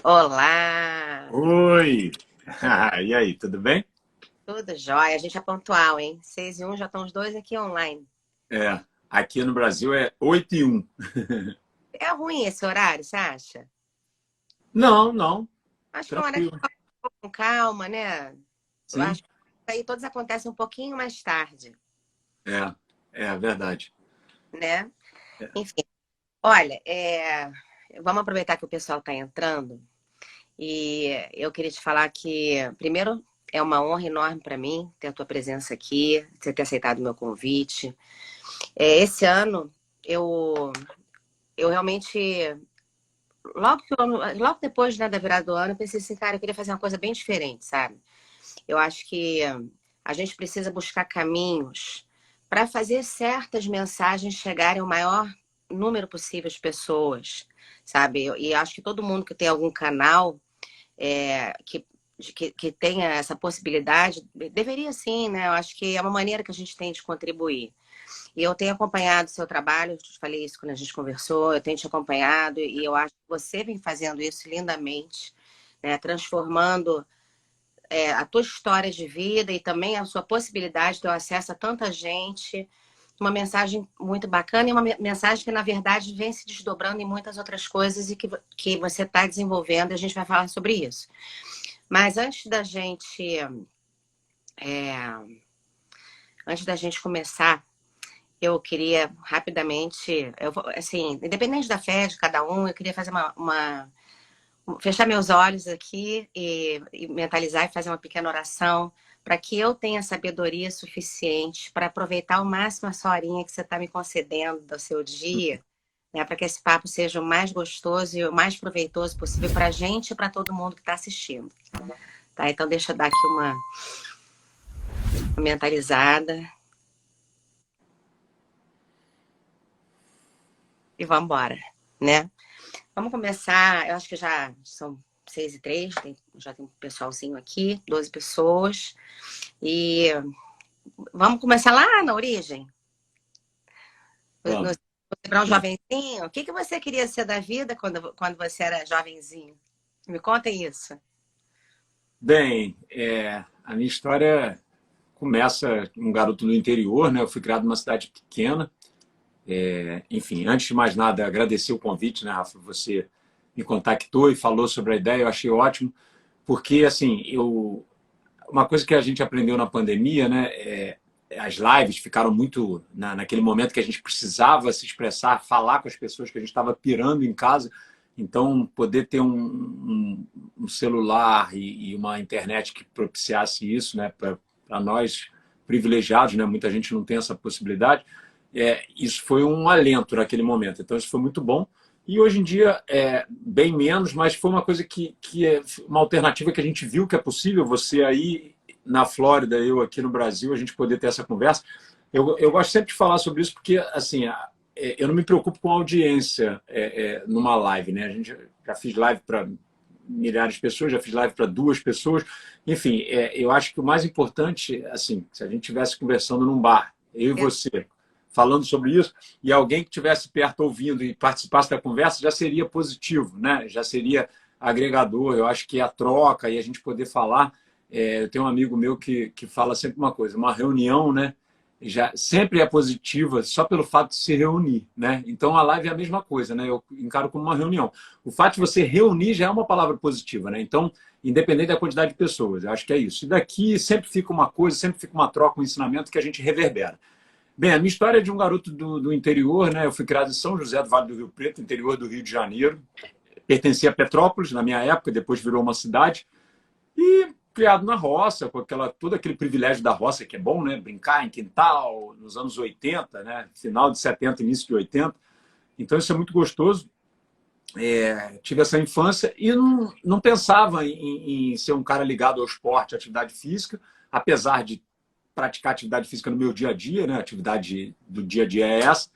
Olá! Oi! E aí, tudo bem? Tudo jóia? A gente é pontual, hein? 6:01, já estão os dois aqui online. É, aqui no Brasil é 8:01. É ruim esse horário, você acha? Não, não, Acho que é uma hora que tranquilo. fica com calma, né? Eu Sim, acho que aí todos acontecem um pouquinho mais tarde, é, é verdade. né? É, Enfim, olha, vamos aproveitar que o pessoal está entrando e eu queria te falar que, primeiro, é uma honra enorme para mim ter a tua presença aqui, você ter aceitado o meu convite. Esse ano, eu, eu realmente logo depois, né, da virada do ano, eu pensei assim, cara, eu queria fazer uma coisa bem diferente, sabe? Eu acho que a gente precisa buscar caminhos para fazer certas mensagens chegarem ao maior número possível de pessoas, sabe? E acho que todo mundo que tem algum canal que tenha essa possibilidade, deveria sim, né? Eu acho que é uma maneira que a gente tem de contribuir. E eu tenho acompanhado o seu trabalho, eu te falei isso quando a gente conversou, eu tenho te acompanhado e eu acho que você vem fazendo isso lindamente, né? Transformando a tua história de vida e também a sua possibilidade de ter acesso a tanta gente. Uma mensagem muito bacana e uma mensagem que, na verdade, vem se desdobrando em muitas outras coisas e que você está desenvolvendo, e a gente vai falar sobre isso. Mas antes da gente começar, eu queria rapidamente, assim, independente da fé de cada um, eu queria fazer fechar meus olhos aqui e mentalizar e fazer uma pequena oração para que eu tenha sabedoria suficiente para aproveitar ao máximo essa horinha que você está me concedendo do seu dia, né, para que esse papo seja o mais gostoso e o mais proveitoso possível para a gente e para todo mundo que está assistindo. Tá? Então, deixa eu dar aqui uma mentalizada e vamos embora, né? Vamos começar, eu acho que já são 6:03, já tem um pessoalzinho aqui, 12 pessoas. E vamos começar lá na origem. vamos. Você era um jovenzinho. O que você queria ser da vida quando você era jovenzinho? Me conta isso. Bem, a minha história começa um garoto do interior, né? Eu fui criado numa cidade pequena. Enfim, antes de mais nada, agradecer o convite, né, Rafa? Você me contactou e falou sobre a ideia, eu achei ótimo, porque, assim, uma coisa que a gente aprendeu na pandemia, né, as lives ficaram muito naquele momento que a gente precisava se expressar, falar com as pessoas que a gente estava pirando em casa. Então, poder ter um celular e uma internet que propiciasse isso, né, para nós privilegiados, né, muita gente não tem essa possibilidade. Isso foi um alento naquele momento. Então, isso foi muito bom. E hoje em dia é bem menos, mas foi uma coisa que é uma alternativa que a gente viu que é possível. Você aí na Flórida, eu aqui no Brasil, a gente poder ter essa conversa. Eu gosto sempre de falar sobre isso porque, assim, eu não me preocupo com a audiência numa live, né? A gente já fiz live para milhares de pessoas, já fiz live para 2 pessoas. Enfim, eu acho que o mais importante, assim, se a gente estivesse conversando num bar, eu e você, falando sobre isso, e alguém que estivesse perto ouvindo e participasse da conversa, já seria positivo, né? Já seria agregador. Eu acho que a troca e a gente poder falar. Eu tenho um amigo meu que fala sempre uma coisa: uma reunião, né? Já sempre é positiva só pelo fato de se reunir, né? Então a live é a mesma coisa, né? Eu encaro como uma reunião. O fato de você reunir já é uma palavra positiva, né? Então, independente da quantidade de pessoas, eu acho que é isso. E daqui sempre fica uma coisa, sempre fica uma troca, um ensinamento que a gente reverbera. Bem, a minha história é de um garoto do interior, né? Eu fui criado em São José do Vale do Rio Preto, interior do Rio de Janeiro. Pertencia a Petrópolis na minha época, depois virou uma cidade. E criado na roça, com todo aquele privilégio da roça, que é bom, né? Brincar em quintal, nos anos 80, né? Final de 70, início de 80. Então isso é muito gostoso. Tive essa infância e não pensava em ser um cara ligado ao esporte, à atividade física, apesar de praticar atividade física no meu dia a dia, né? A atividade do dia a dia é essa.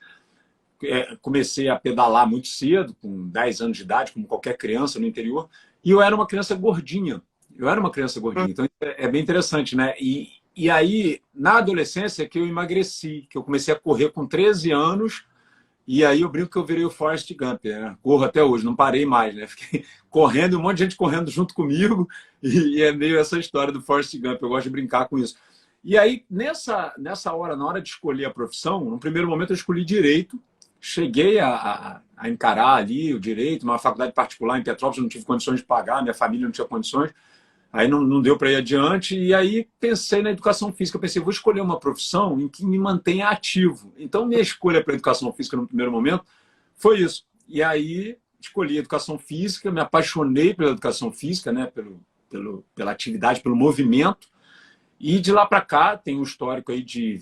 Comecei a pedalar muito cedo, com 10 anos de idade, como qualquer criança no interior, e eu era uma criança gordinha. Eu era uma criança gordinha, então é bem interessante, né? E aí, na adolescência, que eu emagreci, que eu comecei a correr com 13 anos, E aí eu brinco que eu virei o Forrest Gump, né? Corro até hoje, não parei mais, né? Fiquei correndo, um monte de gente correndo junto comigo, e é meio essa história do Forrest Gump, eu gosto de brincar com isso. E aí, nessa hora, na hora de escolher a profissão, no primeiro momento eu escolhi Direito, cheguei a encarar ali o Direito, uma faculdade particular em Petrópolis, eu não tive condições de pagar, minha família não tinha condições, aí não deu para ir adiante, e aí pensei na educação física. Eu pensei, vou escolher uma profissão em que me mantenha ativo. Então, minha escolha para a educação física no primeiro momento foi isso. E aí, escolhi a educação física, me apaixonei pela educação física, né? Pela atividade, pelo movimento. E de lá para cá, tem um histórico aí de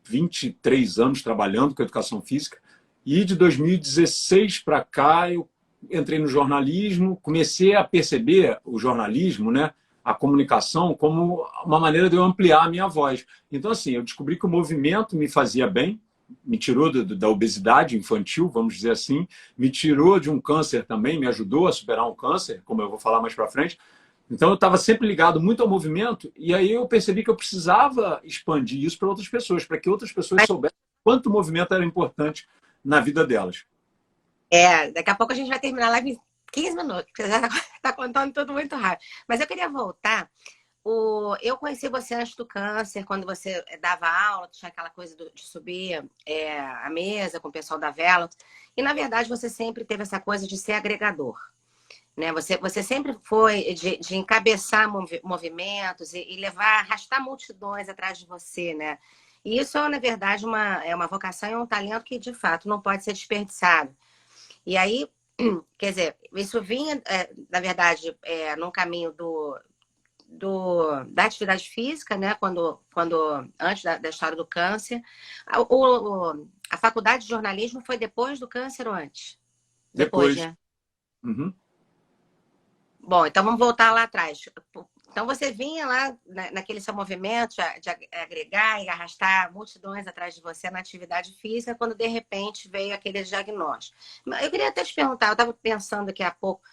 23 anos trabalhando com a educação física. E de 2016 para cá, eu entrei no jornalismo, comecei a perceber o jornalismo, né? A comunicação como uma maneira de eu ampliar a minha voz. Então, assim, eu descobri que o movimento me fazia bem, me tirou da obesidade infantil, vamos dizer assim, me tirou de um câncer também, me ajudou a superar um câncer, como eu vou falar mais para frente. Então, eu estava sempre ligado muito ao movimento, e aí eu percebi que eu precisava expandir isso para outras pessoas, para que outras pessoas soubessem quanto o movimento era importante na vida delas. Daqui a pouco a gente vai terminar a live em 15 minutos, porque você já está contando tudo muito rápido. Mas eu queria voltar. Eu conheci você antes do câncer, quando você dava aula, tinha aquela coisa de subir a mesa com o pessoal da Vela. E, na verdade, você sempre teve essa coisa de ser agregador. Né? Você sempre foi de encabeçar movimentos e levar, arrastar multidões atrás de você, né? E isso, na verdade, é uma vocação e um talento que, de fato, não pode ser desperdiçado. E aí, quer dizer, isso vinha, na verdade, num caminho da atividade física, né? Antes da história do câncer. A faculdade de jornalismo foi depois do câncer ou antes? Depois. Né? Uhum. Bom, então vamos voltar lá atrás. Então você vinha lá naquele seu movimento de agregar e arrastar multidões atrás de você na atividade física, quando de repente veio aquele diagnóstico. Eu queria até te perguntar, eu estava pensando aqui há pouco,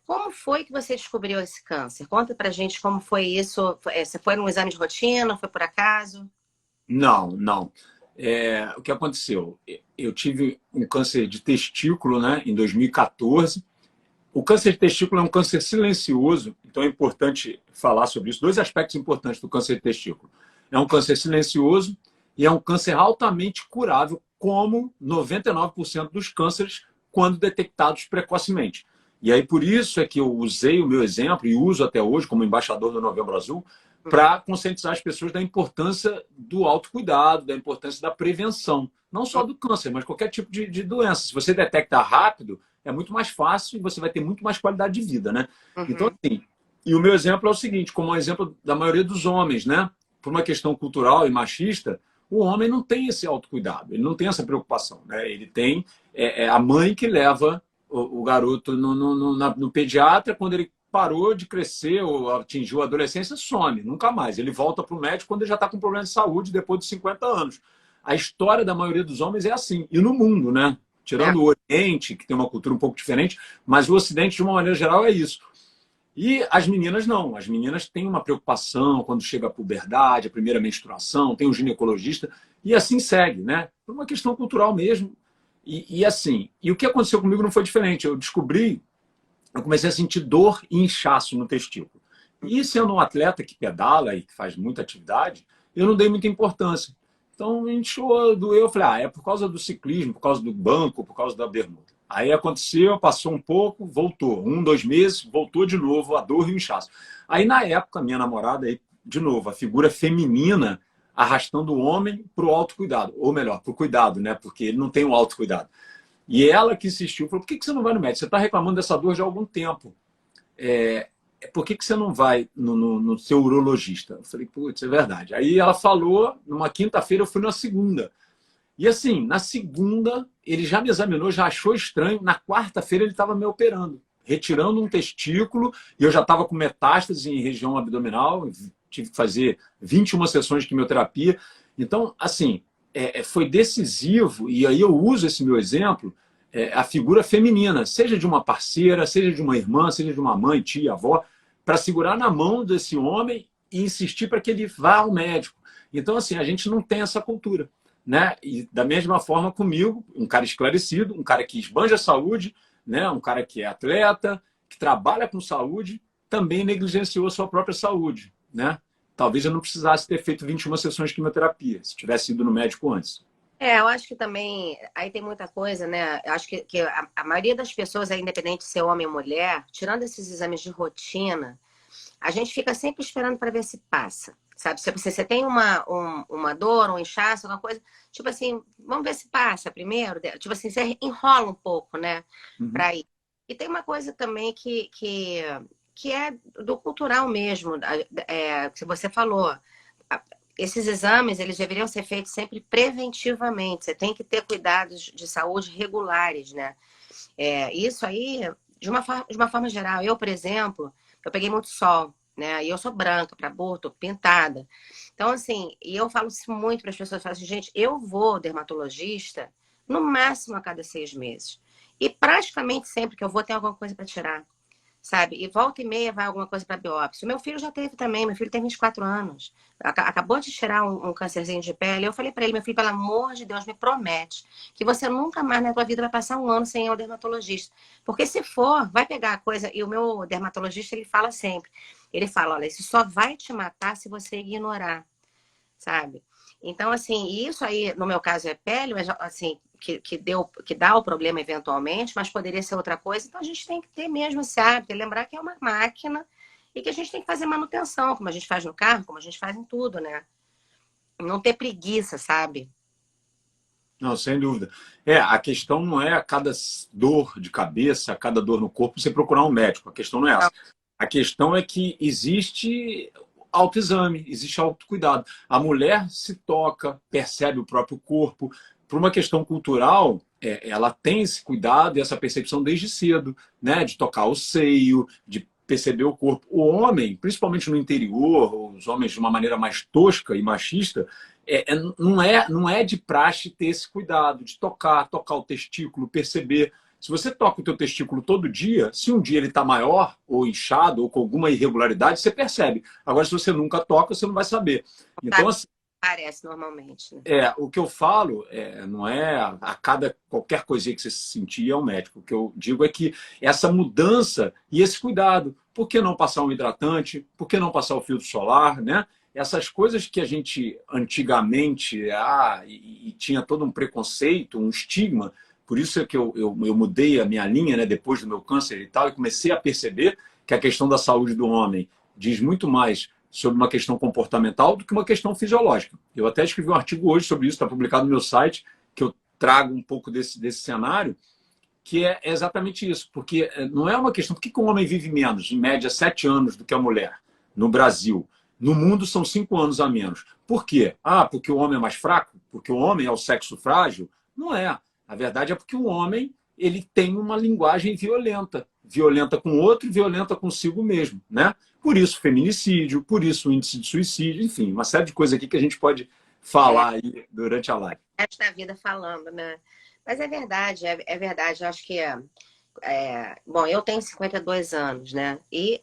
como foi que você descobriu esse câncer? Conta pra gente como foi isso. Você foi num exame de rotina? Foi por acaso? Não. O que aconteceu? Eu tive um câncer de testículo, né, em 2014. O câncer de testículo é um câncer silencioso, então é importante falar sobre isso. Dois aspectos importantes do câncer de testículo. É um câncer silencioso e é um câncer altamente curável, como 99% dos cânceres, quando detectados precocemente. E aí, por isso é que eu usei o meu exemplo, e uso até hoje como embaixador do Novembro Azul, para conscientizar as pessoas da importância do autocuidado, da importância da prevenção. Não só do câncer, mas qualquer tipo de doença. Se você detecta rápido, é muito mais fácil e você vai ter muito mais qualidade de vida, né? Uhum. Então, assim, e o meu exemplo é o seguinte, como um exemplo da maioria dos homens, né? Por uma questão cultural e machista, o homem não tem esse autocuidado, ele não tem essa preocupação, né? Ele tem a mãe que leva o garoto no pediatra, quando ele parou de crescer ou atingiu a adolescência, some, nunca mais. Ele volta para o médico quando ele já está com problema de saúde depois de 50 anos. A história da maioria dos homens é assim. E no mundo, né? Tirando o Oriente, que tem uma cultura um pouco diferente, mas o Ocidente, de uma maneira geral, é isso. E as meninas não. As meninas têm uma preocupação quando chega a puberdade, a primeira menstruação, tem um ginecologista, e assim segue, né? Por uma questão cultural mesmo. E assim, e o que aconteceu comigo não foi diferente. Eu comecei a sentir dor e inchaço no testículo. E sendo um atleta que pedala e que faz muita atividade, eu não dei muita importância. Então, inchou, doeu. Eu falei, é por causa do ciclismo, por causa do banco, por causa da bermuda. Aí aconteceu, passou um pouco, voltou. 2 meses, voltou de novo a dor e o inchaço. Aí, na época, minha namorada, aí, de novo, a figura feminina arrastando o homem para o autocuidado. Ou melhor, para o cuidado, né? Porque ele não tem um autocuidado. E ela que insistiu, falou, por que você não vai no médico? Você está reclamando dessa dor já há algum tempo. Por que você não vai no seu urologista? Eu falei, putz, é verdade. Aí ela falou, numa quinta-feira, eu fui na segunda. E assim, na segunda, ele já me examinou, já achou estranho. Na quarta-feira, ele estava me operando, retirando um testículo, e eu já estava com metástase em região abdominal, tive que fazer 21 sessões de quimioterapia. Então, assim, foi decisivo, e aí eu uso esse meu exemplo, a figura feminina, seja de uma parceira, seja de uma irmã, seja de uma mãe, tia, avó, para segurar na mão desse homem e insistir para que ele vá ao médico. Então, assim, a gente não tem essa cultura. né? E da mesma forma comigo, um cara esclarecido, um cara que esbanja a saúde, né? Um cara que é atleta, que trabalha com saúde, também negligenciou a sua própria saúde, né? Talvez eu não precisasse ter feito 21 sessões de quimioterapia, se tivesse ido no médico antes. Eu acho que também, aí tem muita coisa, né? Eu acho que a maioria das pessoas, independente de ser homem ou mulher, tirando esses exames de rotina, a gente fica sempre esperando para ver se passa. Sabe, se você tem uma dor, um inchaço, alguma coisa, tipo assim, vamos ver se passa primeiro. Tipo assim, você enrola um pouco, né, Uhum. para ir. E tem uma coisa também que é do cultural mesmo, que você falou. Esses exames, eles deveriam ser feitos sempre preventivamente. Você tem que ter cuidados de saúde regulares, né? Isso aí, de uma forma geral. Eu, por exemplo, eu peguei muito sol, né? E eu sou branca, para burro, tô pintada. Então, assim, e eu falo isso muito para as pessoas, eu falo assim, gente, eu vou ao dermatologista no máximo a cada 6 meses. E praticamente sempre que eu vou, tem alguma coisa para tirar, sabe? E volta e meia vai alguma coisa para biópsia. O meu filho já teve também, meu filho tem 24 anos. Acabou de tirar um câncerzinho de pele. Eu falei para ele, meu filho, pelo amor de Deus, me promete que você nunca mais na tua vida vai passar um ano sem ir ao dermatologista. Porque se for, vai pegar a coisa. E o meu dermatologista, ele fala sempre. Ele fala, olha, isso só vai te matar se você ignorar, sabe? Então, assim, isso aí, no meu caso, é pele, mas assim, que dá o problema eventualmente, mas poderia ser outra coisa. Então, a gente tem que ter mesmo esse hábito, e lembrar que é uma máquina e que a gente tem que fazer manutenção, como a gente faz no carro, como a gente faz em tudo, né? Não ter preguiça, sabe? Não, sem dúvida. A questão não é a cada dor de cabeça, a cada dor no corpo, você procurar um médico. A questão não é Não, essa. A questão é que existe autoexame, existe autocuidado. A mulher se toca, percebe o próprio corpo. Por uma questão cultural, ela tem esse cuidado e essa percepção desde cedo, né? De tocar o seio, de perceber o corpo. O homem, principalmente no interior, os homens de uma maneira mais tosca e machista, não é de praxe ter esse cuidado de tocar o testículo, perceber. Se você toca o teu testículo todo dia, se um dia ele está maior, ou inchado, ou com alguma irregularidade, você percebe. Agora, se você nunca toca, você não vai saber. Então, sabe? assim, Parece normalmente, né? o que eu falo não é a cada qualquer coisinha que você se sentir é um médico. O que eu digo é que essa mudança e esse cuidado, por que não passar um hidratante? Por que não passar o filtro solar, né? Essas coisas que a gente antigamente e tinha todo um preconceito, um estigma. Por isso é que eu mudei a minha linha, né, depois do meu câncer e tal, e comecei a perceber que a questão da saúde do homem diz muito mais sobre uma questão comportamental do que uma questão fisiológica. Eu até escrevi um artigo hoje sobre isso, está publicado no meu site, que eu trago um pouco desse cenário, que é exatamente isso. Porque não é uma questão... Por que o homem vive menos, em média, 7 anos do que a mulher no Brasil? No mundo são 5 anos a menos. Por quê? Porque o homem é mais fraco? Porque o homem é o sexo frágil? Não é. A verdade é porque o homem ele tem uma linguagem violenta. Violenta com o outro e violenta consigo mesmo, né? Por isso feminicídio, por isso índice de suicídio, enfim, uma série de coisas aqui que a gente pode É, falar aí durante a live. esta vida falando, né? Mas é verdade, é verdade. Eu acho que bom, eu tenho 52 anos, né? E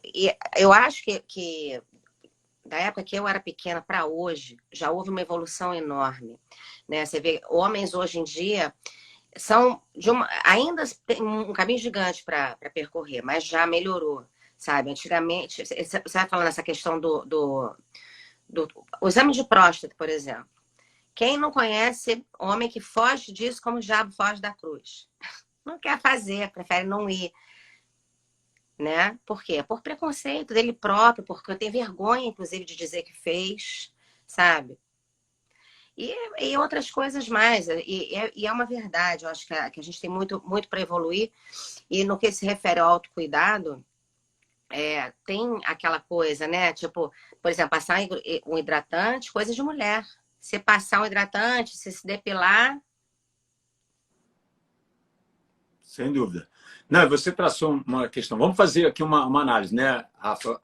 eu acho que da época que eu era pequena para hoje, já houve uma evolução enorme, né? Você vê, homens hoje em dia são ainda tem um caminho gigante para percorrer, mas já melhorou, sabe? Antigamente, você vai falando essa questão do o exame de próstata, por exemplo. Quem não conhece homem que foge disso como o diabo foge da cruz? Não quer fazer, prefere não ir, né? Por quê? Por preconceito dele próprio, porque tem vergonha, inclusive, de dizer que fez, sabe? E outras coisas mais. E é uma verdade, eu acho que a gente tem muito, muito para evoluir. E no que se refere ao autocuidado, tem aquela coisa, né? Tipo, por exemplo, passar um hidratante, coisa de mulher. Se passar um hidratante, se depilar, Sem dúvida. Não, você traçou uma questão. Vamos fazer aqui uma análise, né, Rafa?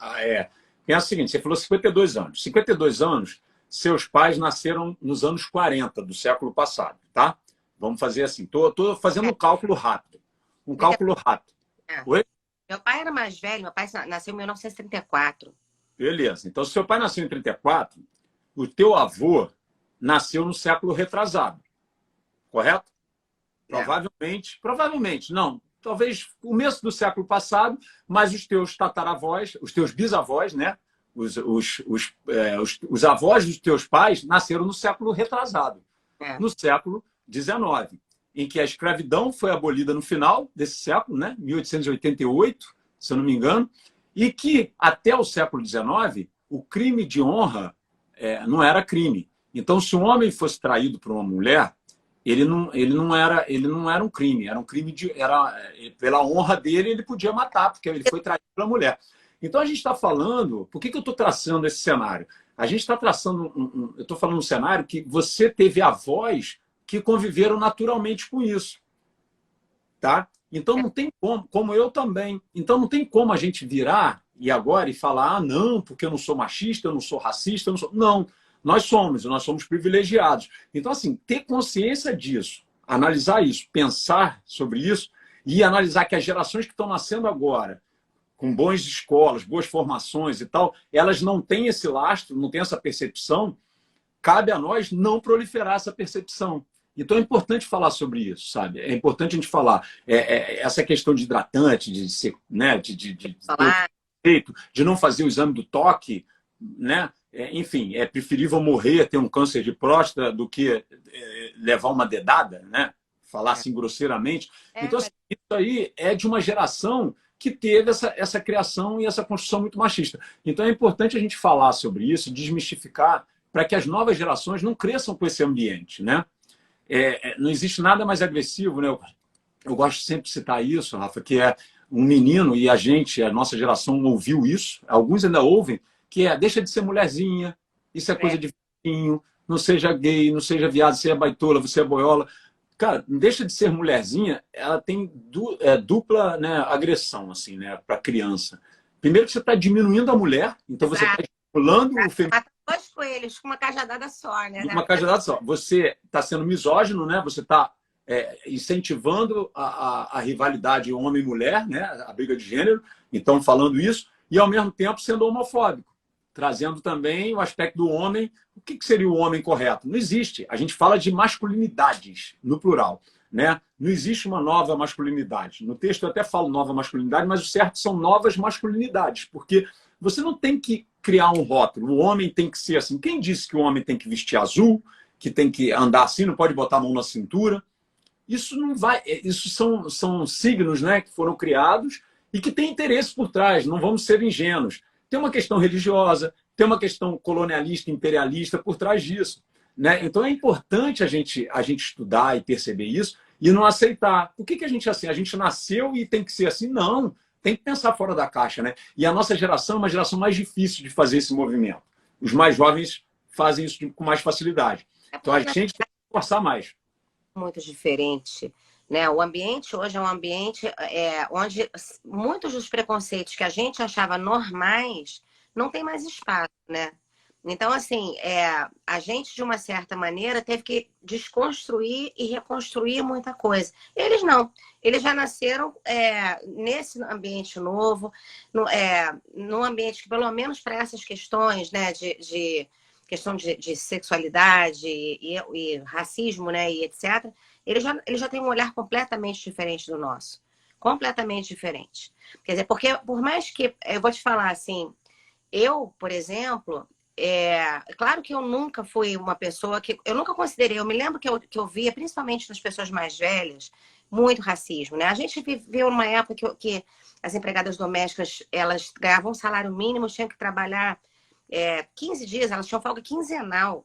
Pensa o seguinte: você falou 52 anos. 52 anos, seus pais nasceram nos anos 40 do século passado, tá? Vamos fazer assim. Estou fazendo é, um cálculo rápido. Um 30, cálculo rápido. é. Oi? Meu pai era mais velho, meu pai nasceu em 1934. Beleza. Então, se seu pai nasceu em 34, o teu avô nasceu no século retrasado, correto? É. Provavelmente, não. Talvez o começo do século passado, mas os teus tataravós, os teus bisavós, né? Os avós dos teus pais nasceram no século retrasado, É. no século XIX, em que a escravidão foi abolida no final desse século, né? 1888, se eu não me engano, e que até o século XIX o crime de honra não era crime. Então, se um homem fosse traído por uma mulher, ele não era um crime, era um crime pela honra dele, ele podia matar, porque ele foi traído pela mulher. Então a gente está falando, por que eu estou traçando esse cenário? A gente está traçando, eu estou falando um cenário que você teve avós que conviveram naturalmente com isso, tá? Então não tem como eu também. Então não tem como a gente virar e agora e falar, ah, não, porque eu não sou machista, eu não sou racista, eu não sou. Não, nós somos privilegiados. Então, assim, ter consciência disso, analisar isso, pensar sobre isso e analisar que as gerações que estão nascendo agora, com boas escolas, boas formações e tal, elas não têm esse lastro, não têm essa percepção, cabe a nós não proliferar essa percepção. Então é importante falar sobre isso, sabe? É importante a gente falar. Essa questão de hidratante, de ser, né, de ter de não fazer o exame do toque, né? Enfim, é preferível morrer, ter um câncer de próstata, do que levar uma dedada, né? Falar assim grosseiramente. Então, assim, isso aí é de uma geração que teve essa criação e essa construção muito machista. Então, é importante a gente falar sobre isso, desmistificar, para que as novas gerações não cresçam com esse ambiente, né? Não existe nada mais agressivo, né? Eu gosto sempre de citar isso, Rafa, que é um menino, e a nossa geração ouviu isso, alguns ainda ouvem, que deixa de ser mulherzinha, isso é coisa de vizinho, não seja gay, não seja viado, você é baitola, você é boiola. Cara, não deixa de ser mulherzinha, ela tem dupla, né, agressão, assim, né, para criança. Primeiro que você está diminuindo a mulher, então você está estimulando o feminino. Mata dois coelhos com uma cajadada só, né? Uma cajadada só. Você está sendo misógino, né? Você está incentivando a rivalidade homem-mulher, né? A briga de gênero, então falando isso, e ao mesmo tempo sendo homofóbico, trazendo também o aspecto do homem. O que seria o homem correto? Não existe. A gente fala de masculinidades, no plural, né? Não existe uma nova masculinidade. No texto eu até falo nova masculinidade, mas o certo são novas masculinidades, porque você não tem que criar um rótulo. O homem tem que ser assim. Quem disse que o homem tem que vestir azul, que tem que andar assim, não pode botar a mão na cintura? Isso não vai. Isso são signos, né, que foram criados e que têm interesse por trás. Não vamos ser ingênuos. Tem uma questão religiosa, tem uma questão colonialista, imperialista por trás disso, né? Então é importante a gente estudar e perceber isso e não aceitar. Por que a gente é assim? A gente nasceu e tem que ser assim? Não. Tem que pensar fora da caixa, né? E a nossa geração é uma geração mais difícil de fazer esse movimento. Os mais jovens fazem isso com mais facilidade. Então a gente tem que esforçar mais. Muito diferente, né? O ambiente hoje é um ambiente onde muitos dos preconceitos que a gente achava normais não tem mais espaço, né? Então, assim, a gente, de uma certa maneira, teve que desconstruir e reconstruir muita coisa. Eles não. Eles já nasceram nesse ambiente novo, num ambiente que, pelo menos para essas questões, né, de questão de sexualidade e racismo, né, e etc., ele já tem um olhar completamente diferente do nosso. Completamente diferente. Quer dizer, porque por mais que... Eu vou te falar assim, eu, por exemplo... claro que eu nunca fui uma pessoa que... Eu nunca considerei... Eu me lembro que eu via, principalmente nas pessoas mais velhas, muito racismo, né? A gente viveu numa época que as empregadas domésticas, elas ganhavam um salário mínimo, tinham que trabalhar 15 dias, elas tinham folga quinzenal.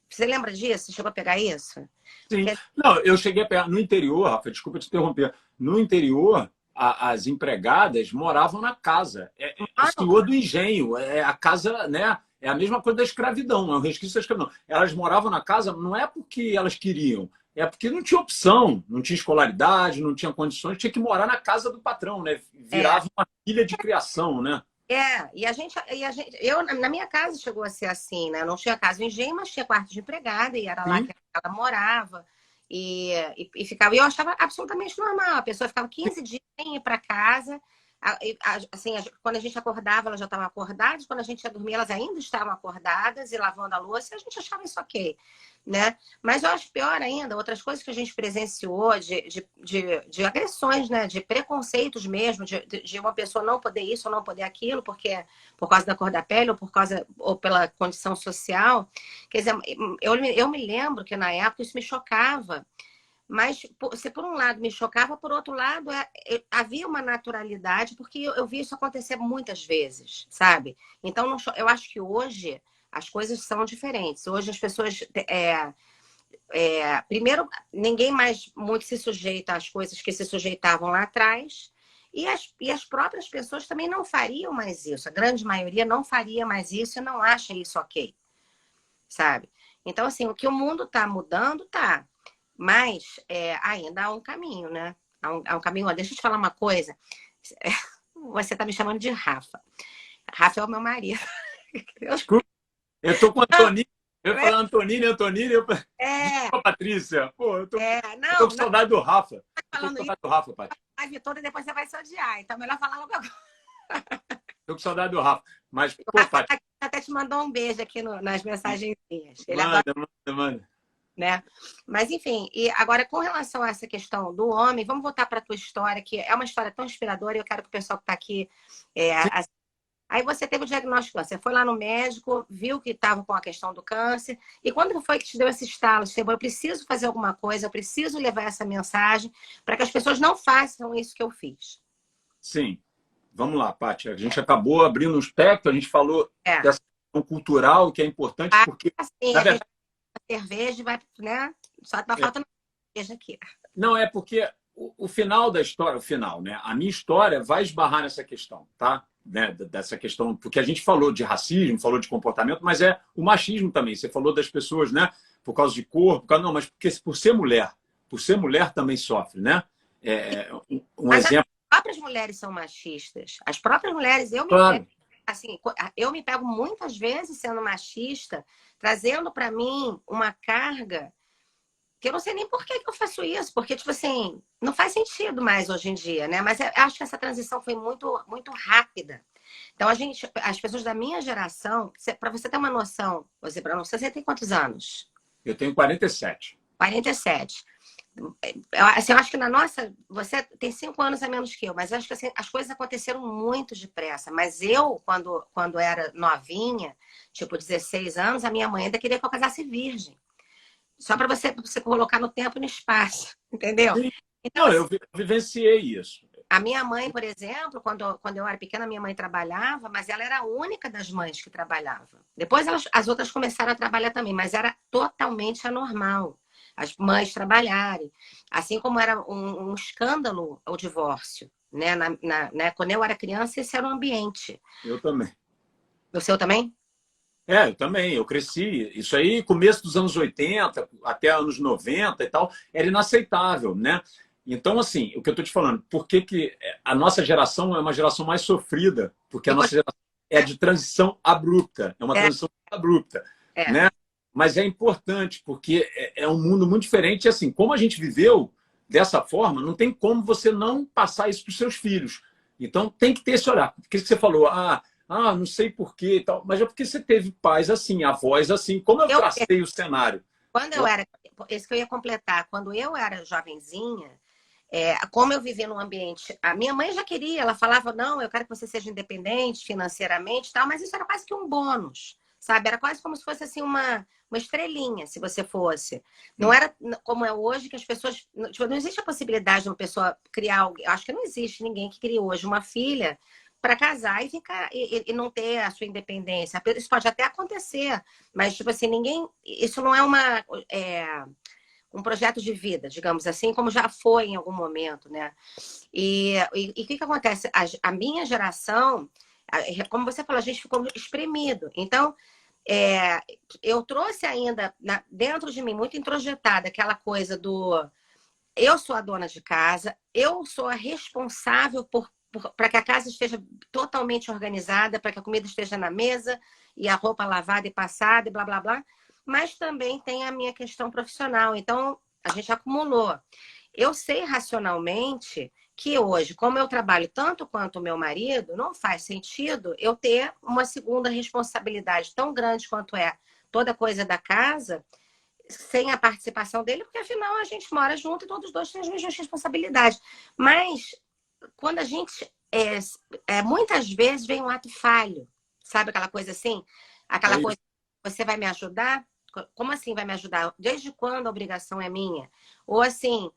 Você lembra disso? Você chegou a pegar isso? Sim. Não, eu cheguei a pegar... No interior, Rafa, desculpa te interromper. No interior... As empregadas moravam na casa. O senhor do engenho, a casa, né? É a mesma coisa da escravidão, é um resquício da escravidão. Elas moravam na casa não é porque elas queriam, é porque não tinha opção, não tinha escolaridade, não tinha condições, tinha que morar na casa do patrão, né? Virava uma filha de criação, né? Na minha casa chegou a ser assim, né? Não tinha casa no engenho, mas tinha quarto de empregada e era lá que ela morava. E ficava. E eu achava absolutamente normal. A pessoa ficava 15 dias sem ir para casa, Assim, quando a gente acordava, elas já estavam acordadas, quando a gente ia dormir, elas ainda estavam acordadas e lavando a louça, a gente achava isso ok, né? Mas eu acho pior ainda, outras coisas que a gente presenciou de agressões, né? De preconceitos mesmo, de uma pessoa não poder isso ou não poder aquilo, porque por causa da cor da pele ou pela condição social. Quer dizer, eu me lembro que na época isso me chocava. Mas se por um lado me chocava, por outro lado havia uma naturalidade, porque eu vi isso acontecer muitas vezes, sabe? Então eu acho que hoje as coisas são diferentes. Hoje as pessoas primeiro, ninguém mais muito se sujeita às coisas que se sujeitavam lá atrás, e as próprias pessoas também não fariam mais isso. A grande maioria não faria mais isso e não acha isso ok, sabe? Então, assim, o que o mundo está mudando, tá. Mas ainda há um caminho, né? Há um caminho. Deixa eu te falar uma coisa. Você está me chamando de Rafa. Rafa é o meu marido. Desculpa, eu estou com a Antonina. Eu ia É, falar Antonina, Antonina. é, Desculpa, Patrícia. Pô, eu tô não, com não saudade do Rafa. Eu tô com falando isso saudade do Rafa, Paty. a live toda e depois você vai se odiar. Então, melhor falar logo agora. Tô com saudade do Rafa. Mas, O pô, Rafa Paty, até te mandou um beijo aqui nas mensagenzinhas. Ele adora, manda, manda, manda. né? Mas, enfim, e agora com relação a essa questão do homem, vamos voltar para a tua história, que é uma história tão inspiradora, e eu quero que o pessoal que está aqui Sim, aí você teve o diagnóstico, você foi lá no médico, viu que estava com a questão do câncer, e quando foi que te deu esse estalo? Você falou, eu preciso fazer alguma coisa, eu preciso levar essa mensagem para que as pessoas não façam isso que eu fiz. sim. Vamos lá, Paty. A gente acabou abrindo um espectro, a gente falou É, dessa questão cultural, que é importante, porque, assim, na a gente verdade, vai cerveja, vai, né? Só tá faltando cerveja aqui. não é porque o final da história, o final, né? A minha história vai esbarrar nessa questão, tá? Né? Dessa questão, porque a gente falou de racismo, falou de comportamento, mas é o machismo também. Você falou das pessoas, né? Por causa de cor, não, mas porque por ser mulher também sofre, né? Um Mas as exemplo, próprias mulheres são machistas. As próprias mulheres, eu me pego, claro. assim, eu me pego muitas vezes sendo machista, trazendo para mim uma carga que eu não sei nem por que eu faço isso, porque, tipo assim, não faz sentido mais hoje em dia, né? Mas eu acho que essa transição foi muito, muito rápida. Então, as pessoas da minha geração, para você ter uma noção, você tem quantos anos? Eu tenho 47. 47. Assim, eu acho que na nossa, você tem 5 anos a menos que eu, mas eu acho que assim, as coisas aconteceram muito depressa. Mas eu, quando era novinha, tipo 16 anos, a minha mãe ainda queria que eu casasse virgem. Só para você colocar no tempo e no espaço, entendeu? Sim. Então, Não, assim, eu vivenciei isso. a minha mãe, por exemplo, quando eu era pequena, minha mãe trabalhava, mas ela era a única das mães que trabalhava. Depois as outras começaram a trabalhar também, mas era totalmente anormal as mães trabalharem. Assim como era um escândalo o divórcio. Né? Quando eu era criança, esse era o ambiente. Eu também. O seu também? Eu também, eu cresci. Isso aí, começo dos anos 80 até anos 90 e tal, era inaceitável, né? Então, assim, o que eu estou te falando, por que que a nossa geração é uma geração mais sofrida? Porque a E nossa geração é de transição abrupta, é uma é, transição abrupta, é. né? Mas é importante, porque é um mundo muito diferente. E, assim, como a gente viveu dessa forma, não tem como você não passar isso para os seus filhos. Então, tem que ter esse olhar. Porque você falou, não sei por quê e tal. Mas é porque você teve pais assim, avós assim. Como eu Eu, tracei o cenário? quando eu era, isso que eu ia completar, quando eu era jovenzinha, como eu vivia num ambiente. A minha mãe já queria, ela falava: não, eu quero que você seja independente financeiramente, e tal, mas isso era quase que um bônus, sabe? Era quase como se fosse assim uma estrelinha, se você fosse. Não era como é hoje, que as pessoas. Tipo, não existe a possibilidade de uma pessoa criar algo. Acho que não existe ninguém que crie hoje uma filha para casar e ficar e não ter a sua independência. Isso pode até acontecer, mas tipo assim, ninguém. Isso não é um projeto de vida, digamos assim, como já foi em algum momento, né? E o que acontece? A minha geração, como você falou, a gente ficou espremido. Então, eu trouxe ainda dentro de mim, muito introjetada, aquela coisa do eu sou a dona de casa, eu sou a responsável para que a casa esteja totalmente organizada, para que a comida esteja na mesa e a roupa lavada e passada e blá blá blá. Mas também tem a minha questão profissional. Então, a gente acumulou. Eu sei racionalmente que hoje, como eu trabalho tanto quanto o meu marido, não faz sentido eu ter uma segunda responsabilidade tão grande quanto é toda coisa da casa, sem a participação dele, porque afinal a gente mora junto e todos os dois têm as mesmas responsabilidades. Mas quando a gente muitas vezes vem um ato falho, sabe aquela coisa assim? Aquela coisa, você vai me ajudar? Como assim vai me ajudar? Desde quando a obrigação é minha? Ou assim,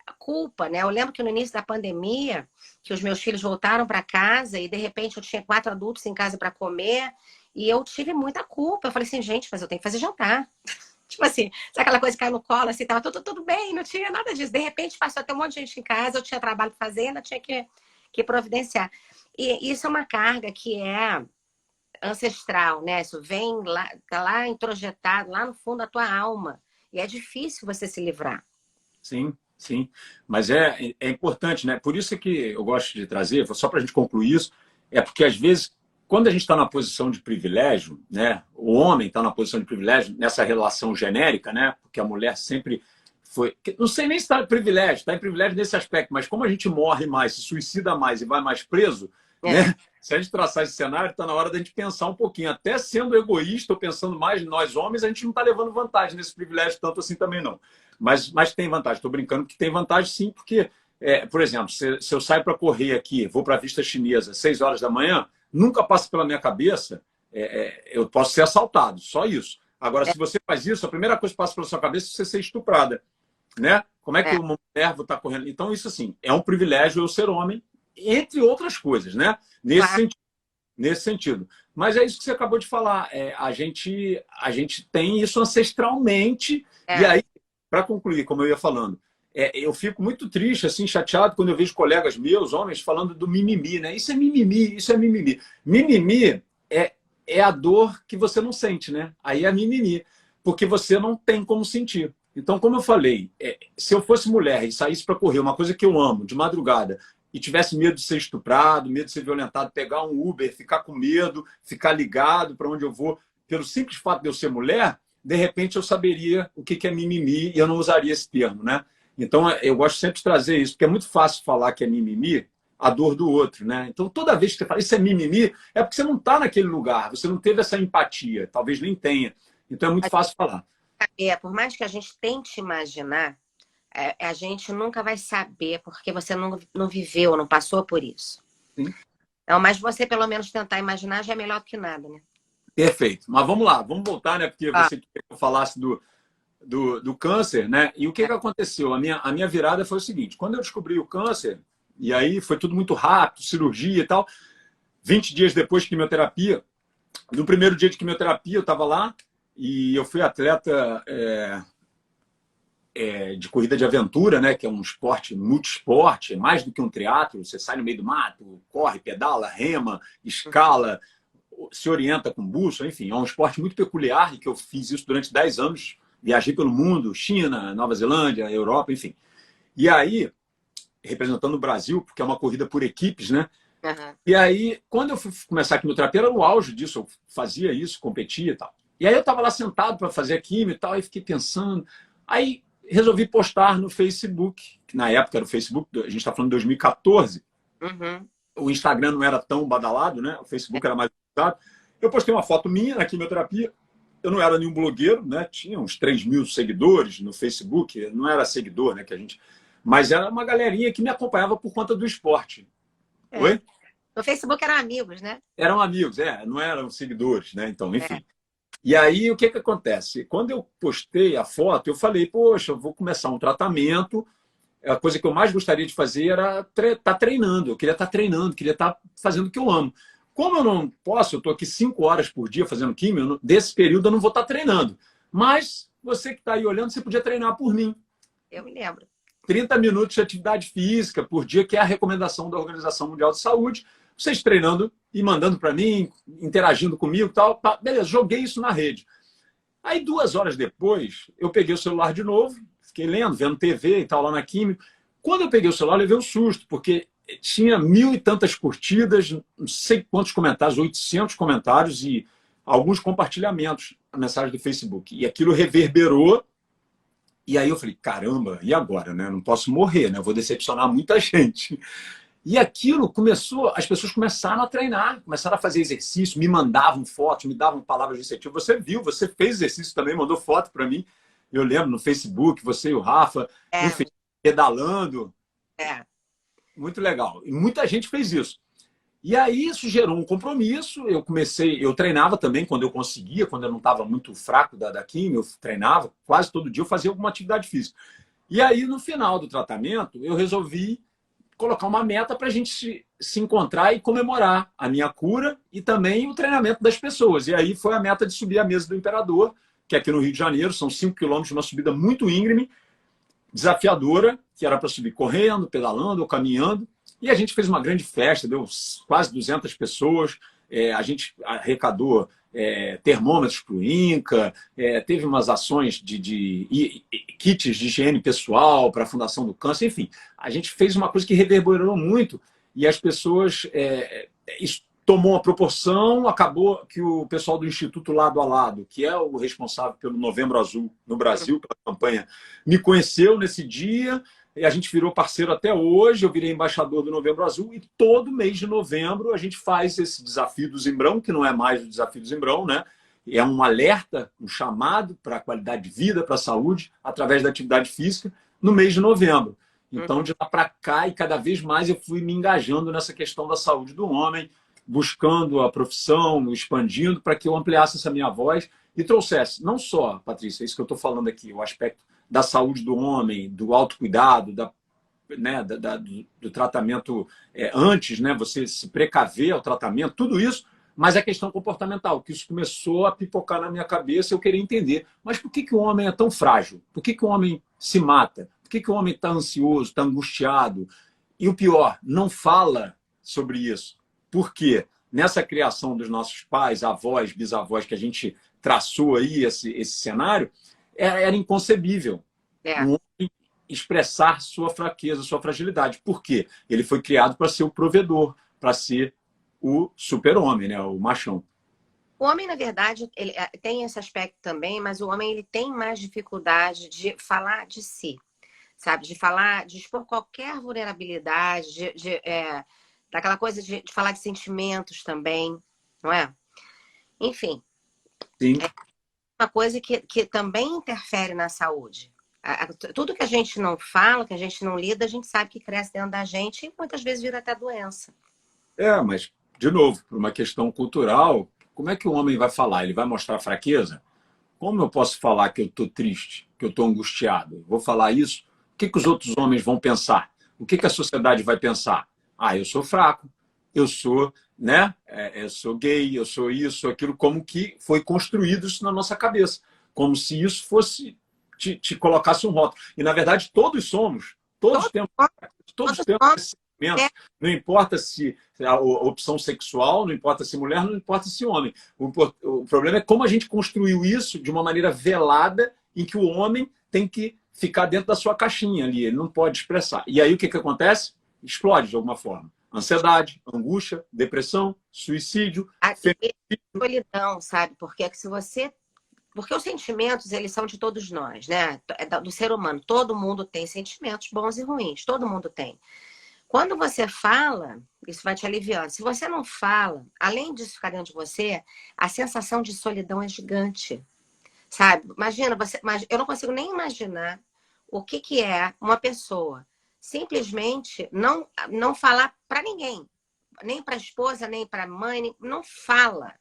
a culpa, né? Eu lembro que no início da pandemia, que os meus filhos voltaram para casa e de repente eu tinha 4 adultos em casa para comer e eu tive muita culpa. Eu falei assim, gente, mas eu tenho que fazer jantar. Tipo assim, sabe aquela coisa que caiu no colo, assim, tava tudo bem, não tinha nada disso. De repente passou até um monte de gente em casa, eu tinha trabalho para fazer, ainda tinha que providenciar. E isso é uma carga que é ancestral, né? Isso vem lá, tá lá introjetado, lá no fundo da tua alma. E é difícil você se livrar. Sim, sim. Mas é importante, né? Por isso que eu gosto de trazer, só para a gente concluir isso, é porque às vezes, quando a gente está na posição de privilégio, né? O homem está na posição de privilégio nessa relação genérica, né? Porque a mulher sempre foi. Não sei nem se está em privilégio, está em privilégio nesse aspecto, mas como a gente morre mais, se suicida mais e vai mais preso, né? Se a gente traçar esse cenário, está na hora da gente pensar um pouquinho. Até sendo egoísta ou pensando mais em nós homens, a gente não está levando vantagem nesse privilégio tanto assim também não. Mas tem vantagem. Estou brincando que tem vantagem sim, porque, por exemplo, se eu saio para correr aqui, vou para a Vista Chinesa às 6 horas da manhã, nunca passa pela minha cabeça, eu posso ser assaltado, só isso. Agora, se você faz isso, a primeira coisa que passa pela sua cabeça é você ser estuprada. Né? Como é que uma mulher está correndo? Então, isso assim, é um privilégio eu ser homem, entre outras coisas, né? Nesse sentido. Mas é isso que você acabou de falar. A gente tem isso ancestralmente. E aí, para concluir, como eu ia falando, eu fico muito triste, assim, chateado quando eu vejo colegas meus, homens, falando do mimimi, né? Isso é mimimi, isso é mimimi. Mimimi é a dor que você não sente, né? Aí é mimimi, porque você não tem como sentir. Então, como eu falei, se eu fosse mulher e saísse para correr, uma coisa que eu amo, de madrugada, e tivesse medo de ser estuprado, medo de ser violentado, pegar um Uber, ficar com medo, ficar ligado para onde eu vou, pelo simples fato de eu ser mulher, de repente eu saberia o que é mimimi e eu não usaria esse termo, né? Então, eu gosto sempre de trazer isso, porque é muito fácil falar que é mimimi a dor do outro, né? Então, toda vez que você fala isso é mimimi, é porque você não está naquele lugar, você não teve essa empatia, talvez nem tenha. Então, é muito fácil falar. Por mais que a gente tente imaginar, a gente nunca vai saber, porque você não viveu, não passou por isso. Sim. Então, mas você pelo menos tentar imaginar já é melhor do que nada, né? Perfeito. Mas vamos lá, vamos voltar, né? Porque você queria que eu falasse do câncer, né? E o que aconteceu? A minha virada foi o seguinte: quando eu descobri o câncer, e aí foi tudo muito rápido, cirurgia e tal, 20 dias depois de quimioterapia, no primeiro dia de quimioterapia eu estava lá, e eu fui atleta de corrida de aventura, né? Que é um esporte multiesporte, é mais do que um triatlo. Você sai no meio do mato, corre, pedala, rema, escala, se orienta com bússola, enfim. É um esporte muito peculiar e que eu fiz isso durante 10 anos. Viajei pelo mundo, China, Nova Zelândia, Europa, enfim. E aí, representando o Brasil, porque é uma corrida por equipes, né? Uhum. E aí, quando eu fui começar a quimioterapia, era o auge disso, eu fazia isso, competia e tal. E aí eu estava lá sentado para fazer a quimio e tal, e fiquei pensando. Aí resolvi postar no Facebook, que na época era o Facebook, a gente está falando de 2014. Uhum. O Instagram não era tão badalado, né? O Facebook era mais usado. Eu postei uma foto minha na quimioterapia. Eu não era nenhum blogueiro, né? Tinha uns 3.000 seguidores no Facebook. Não era seguidor, né? Mas era uma galerinha que me acompanhava por conta do esporte. Oi? No Facebook eram amigos, né? Eram amigos, não eram seguidores, né? Então, enfim. E aí, o que acontece? Quando eu postei a foto, eu falei, poxa, eu vou começar um tratamento. A coisa que eu mais gostaria de fazer era estar treinando. Eu queria estar treinando, queria estar fazendo o que eu amo. Como eu não posso, eu estou aqui 5 horas por dia fazendo químio, desse período eu não vou estar treinando. Mas você que está aí olhando, você podia treinar por mim. Eu me lembro. 30 minutos de atividade física por dia, que é a recomendação da Organização Mundial de Saúde. Vocês treinando e mandando para mim, interagindo comigo e tal. Beleza, joguei isso na rede. Aí, 2 horas depois, eu peguei o celular de novo, fiquei lendo, vendo TV e tal, lá na Química. Quando eu peguei o celular, eu levei um susto, porque tinha 1.000 e tantas curtidas, não sei quantos comentários, 800 comentários e alguns compartilhamentos, a mensagem do Facebook. E aquilo reverberou E aí eu falei, caramba, e agora, né? Não posso morrer, né? Eu vou decepcionar muita gente. E aquilo começou, as pessoas começaram a treinar, começaram a fazer exercício, me mandavam fotos, me davam palavras de incentivo. Você viu, você fez exercício também, mandou foto para mim. Eu lembro no Facebook, você e o Rafa, É, enfim, pedalando. é. Muito legal. E muita gente fez isso. E aí isso gerou um compromisso. Eu treinava também quando eu conseguia, quando eu não estava muito fraco da quimio, eu treinava quase todo dia, eu fazia alguma atividade física. E aí, no final do tratamento, eu resolvi colocar uma meta para a gente se encontrar e comemorar a minha cura e também o treinamento das pessoas. E aí foi a meta de subir a mesa do Imperador, que é aqui no Rio de Janeiro, são 5 quilômetros, uma subida muito íngreme, desafiadora, que era para subir correndo, pedalando ou caminhando. E a gente fez uma grande festa, deu quase 200 pessoas. A gente arrecadou termômetros para o INCA, teve umas ações de kits de higiene pessoal para a Fundação do Câncer, enfim. A gente fez uma coisa que reverberou muito e as pessoas... isso tomou uma proporção, acabou que o pessoal do Instituto Lado a Lado, que é o responsável pelo Novembro Azul no Brasil, pela campanha, me conheceu nesse dia, e a gente virou parceiro até hoje, eu virei embaixador do Novembro Azul, e todo mês de novembro a gente faz esse desafio do Zimbrão, que não é mais o desafio do Zimbrão, né? É um alerta, um chamado para a qualidade de vida, para a saúde, através da atividade física, no mês de novembro. Então, de lá para cá, e cada vez mais eu fui me engajando nessa questão da saúde do homem, buscando a profissão, expandindo, para que eu ampliasse essa minha voz e trouxesse, não só, Patrícia, é isso que eu estou falando aqui, o aspecto da saúde do homem, do autocuidado, do tratamento antes, né, você se precaver ao tratamento, tudo isso, mas a questão comportamental, que isso começou a pipocar na minha cabeça, eu queria entender, mas por que o homem é tão frágil? Por que o homem se mata? Por que o homem está ansioso, está angustiado? E o pior, não fala sobre isso. Por quê? Nessa criação dos nossos pais, avós, bisavós, que a gente traçou aí esse cenário, era inconcebível um homem expressar sua fraqueza, sua fragilidade. Por quê? Ele foi criado para ser o provedor, para ser o super-homem, né? O machão. O homem, na verdade, ele tem esse aspecto também, mas o homem ele tem mais dificuldade de falar de si, sabe? De falar, de expor qualquer vulnerabilidade, daquela coisa de falar de sentimentos também, não é? Enfim, Sim. é uma coisa que também interfere na saúde. Tudo que a gente não fala, que a gente não lida, a gente sabe que cresce dentro da gente e muitas vezes vira até doença. Mas, de novo, por uma questão cultural, como é que o homem vai falar? Ele vai mostrar fraqueza? Como eu posso falar que eu estou triste, que eu estou angustiado? Vou falar isso? O que os outros homens vão pensar? O que a sociedade vai pensar? Ah, eu sou fraco, eu sou, né? Eu sou gay, eu sou isso, sou aquilo, como que foi construído isso na nossa cabeça. Como se isso fosse, te colocasse um rótulo. E, na verdade, todos somos, todos temos esses sentimentos. Não importa se a opção sexual, não importa se mulher, não importa se homem. O problema é como a gente construiu isso de uma maneira velada, em que o homem tem que ficar dentro da sua caixinha ali, ele não pode expressar. E aí o que acontece? Explode de alguma forma. Ansiedade, angústia, depressão, suicídio, solidão, sabe? Porque os sentimentos, eles são de todos nós, né? Do ser humano. Todo mundo tem sentimentos bons e ruins. Todo mundo tem. Quando você fala, isso vai te aliviando. Se você não fala, além disso ficar dentro de você, a sensação de solidão é gigante. Sabe? Imagina, eu não consigo nem imaginar o que é uma pessoa simplesmente não falar para ninguém. Nem para a esposa, nem para a mãe, não fala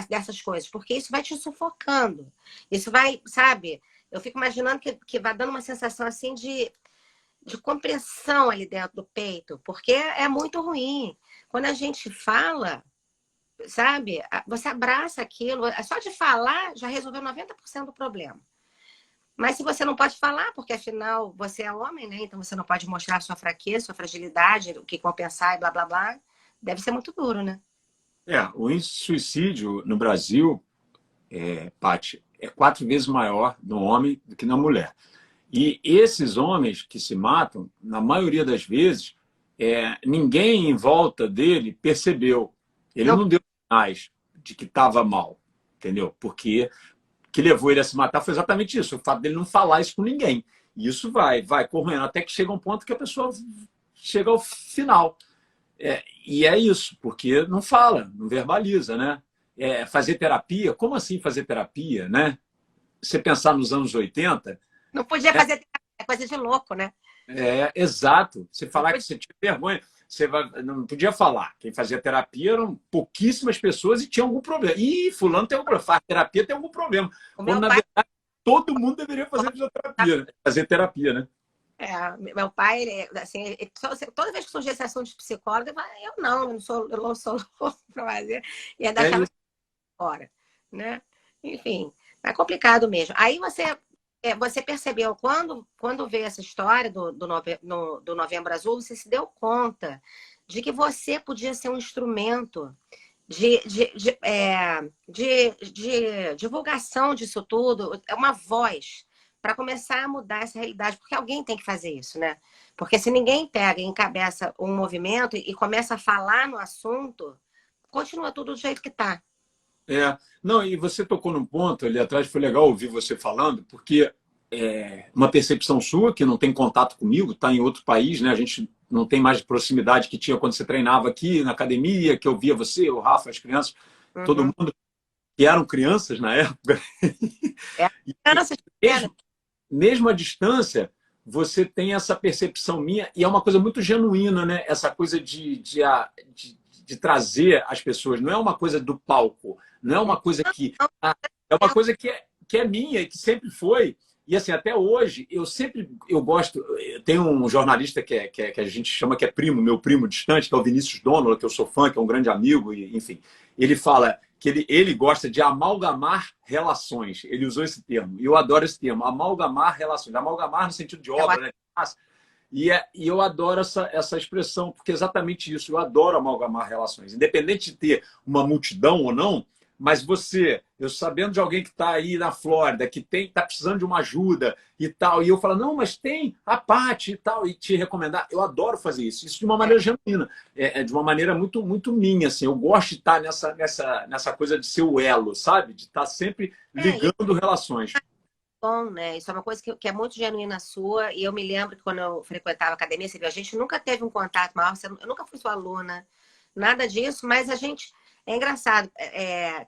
dessas coisas, porque isso vai te sufocando. Isso vai, sabe? Eu fico imaginando que vai dando uma sensação assim de compressão ali dentro do peito, porque é muito ruim. Quando a gente fala, sabe? Você abraça aquilo, só de falar já resolveu 90% do problema. Mas se você não pode falar, porque afinal você é homem, né? Então você não pode mostrar sua fraqueza, sua fragilidade, o que compensar e blá, blá, blá. Deve ser muito duro, né? O índice de suicídio no Brasil, Paty, é 4 vezes maior no homem do que na mulher. E esses homens que se matam, na maioria das vezes, ninguém em volta dele percebeu. Ele não deu sinais de que estava mal, entendeu? Porque que levou ele a se matar foi exatamente isso, o fato dele não falar isso com ninguém. E isso vai correndo, até que chega um ponto que a pessoa chega ao final. E é isso, porque não fala, não verbaliza, né? Fazer terapia, como assim fazer terapia, né? Você pensar nos anos 80, Não podia fazer terapia, é coisa de louco, né? exato. Você Não falar que podia. você tinha vergonha, não podia falar. Quem fazia terapia eram pouquíssimas pessoas e tinha algum problema. Ih, fulano tem algum problema, faz terapia tem algum problema. O Quando, meu na pai, verdade, todo mundo deveria fazer fisioterapia, né? Fazer terapia, né? meu pai, assim, toda vez que surgia esse assunto de psicólogo, eu falava, eu não sou louco para fazer, e ainda É achava isso. que era fora, né? Enfim, é complicado mesmo. Aí você percebeu, quando veio essa história do Novembro Azul, você se deu conta de que você podia ser um instrumento de divulgação disso tudo, é uma voz para começar a mudar essa realidade, porque alguém tem que fazer isso, né? Porque se ninguém pega e encabeça um movimento e começa a falar no assunto, continua tudo do jeito que está. Não, e você tocou num ponto ali atrás, foi legal ouvir você falando, porque uma percepção sua, que não tem contato comigo, está em outro país, né? A gente não tem mais proximidade que tinha quando você treinava aqui na academia, que eu via você, o Rafa, as crianças, todo Uhum. mundo que eram crianças na época. É E criança pequena. mesmo à distância, você tem essa percepção minha, e é uma coisa muito genuína, né? Essa coisa de trazer as pessoas. Não é uma coisa do palco, não é uma coisa que. É uma coisa que é minha e que sempre foi. E assim, até hoje, eu gosto. Tem um jornalista que a gente chama que é primo, meu primo distante, que é o Vinícius Donola, que eu sou fã, que é um grande amigo, e, enfim. Ele fala que ele gosta de amalgamar relações. Ele usou esse termo. E eu adoro esse termo, amalgamar relações. Amalgamar no sentido de obra, né? E eu adoro essa expressão, porque é exatamente isso. Eu adoro amalgamar relações. Independente de ter uma multidão ou não, mas eu sabendo de alguém que está aí na Flórida, que está precisando de uma ajuda e tal, e eu falo, não, mas tem a Paty e tal, e te recomendar. Eu adoro fazer isso. Isso de uma maneira genuína, de uma maneira muito, muito minha. Assim. Eu gosto de estar nessa coisa de ser o elo, sabe? De estar sempre E ligando relações. bom, né? Isso é uma coisa que é muito genuína sua. E eu me lembro que quando eu frequentava a academia, você viu, a gente nunca teve um contato maior. Eu nunca fui sua aluna, nada disso, mas a gente. É engraçado,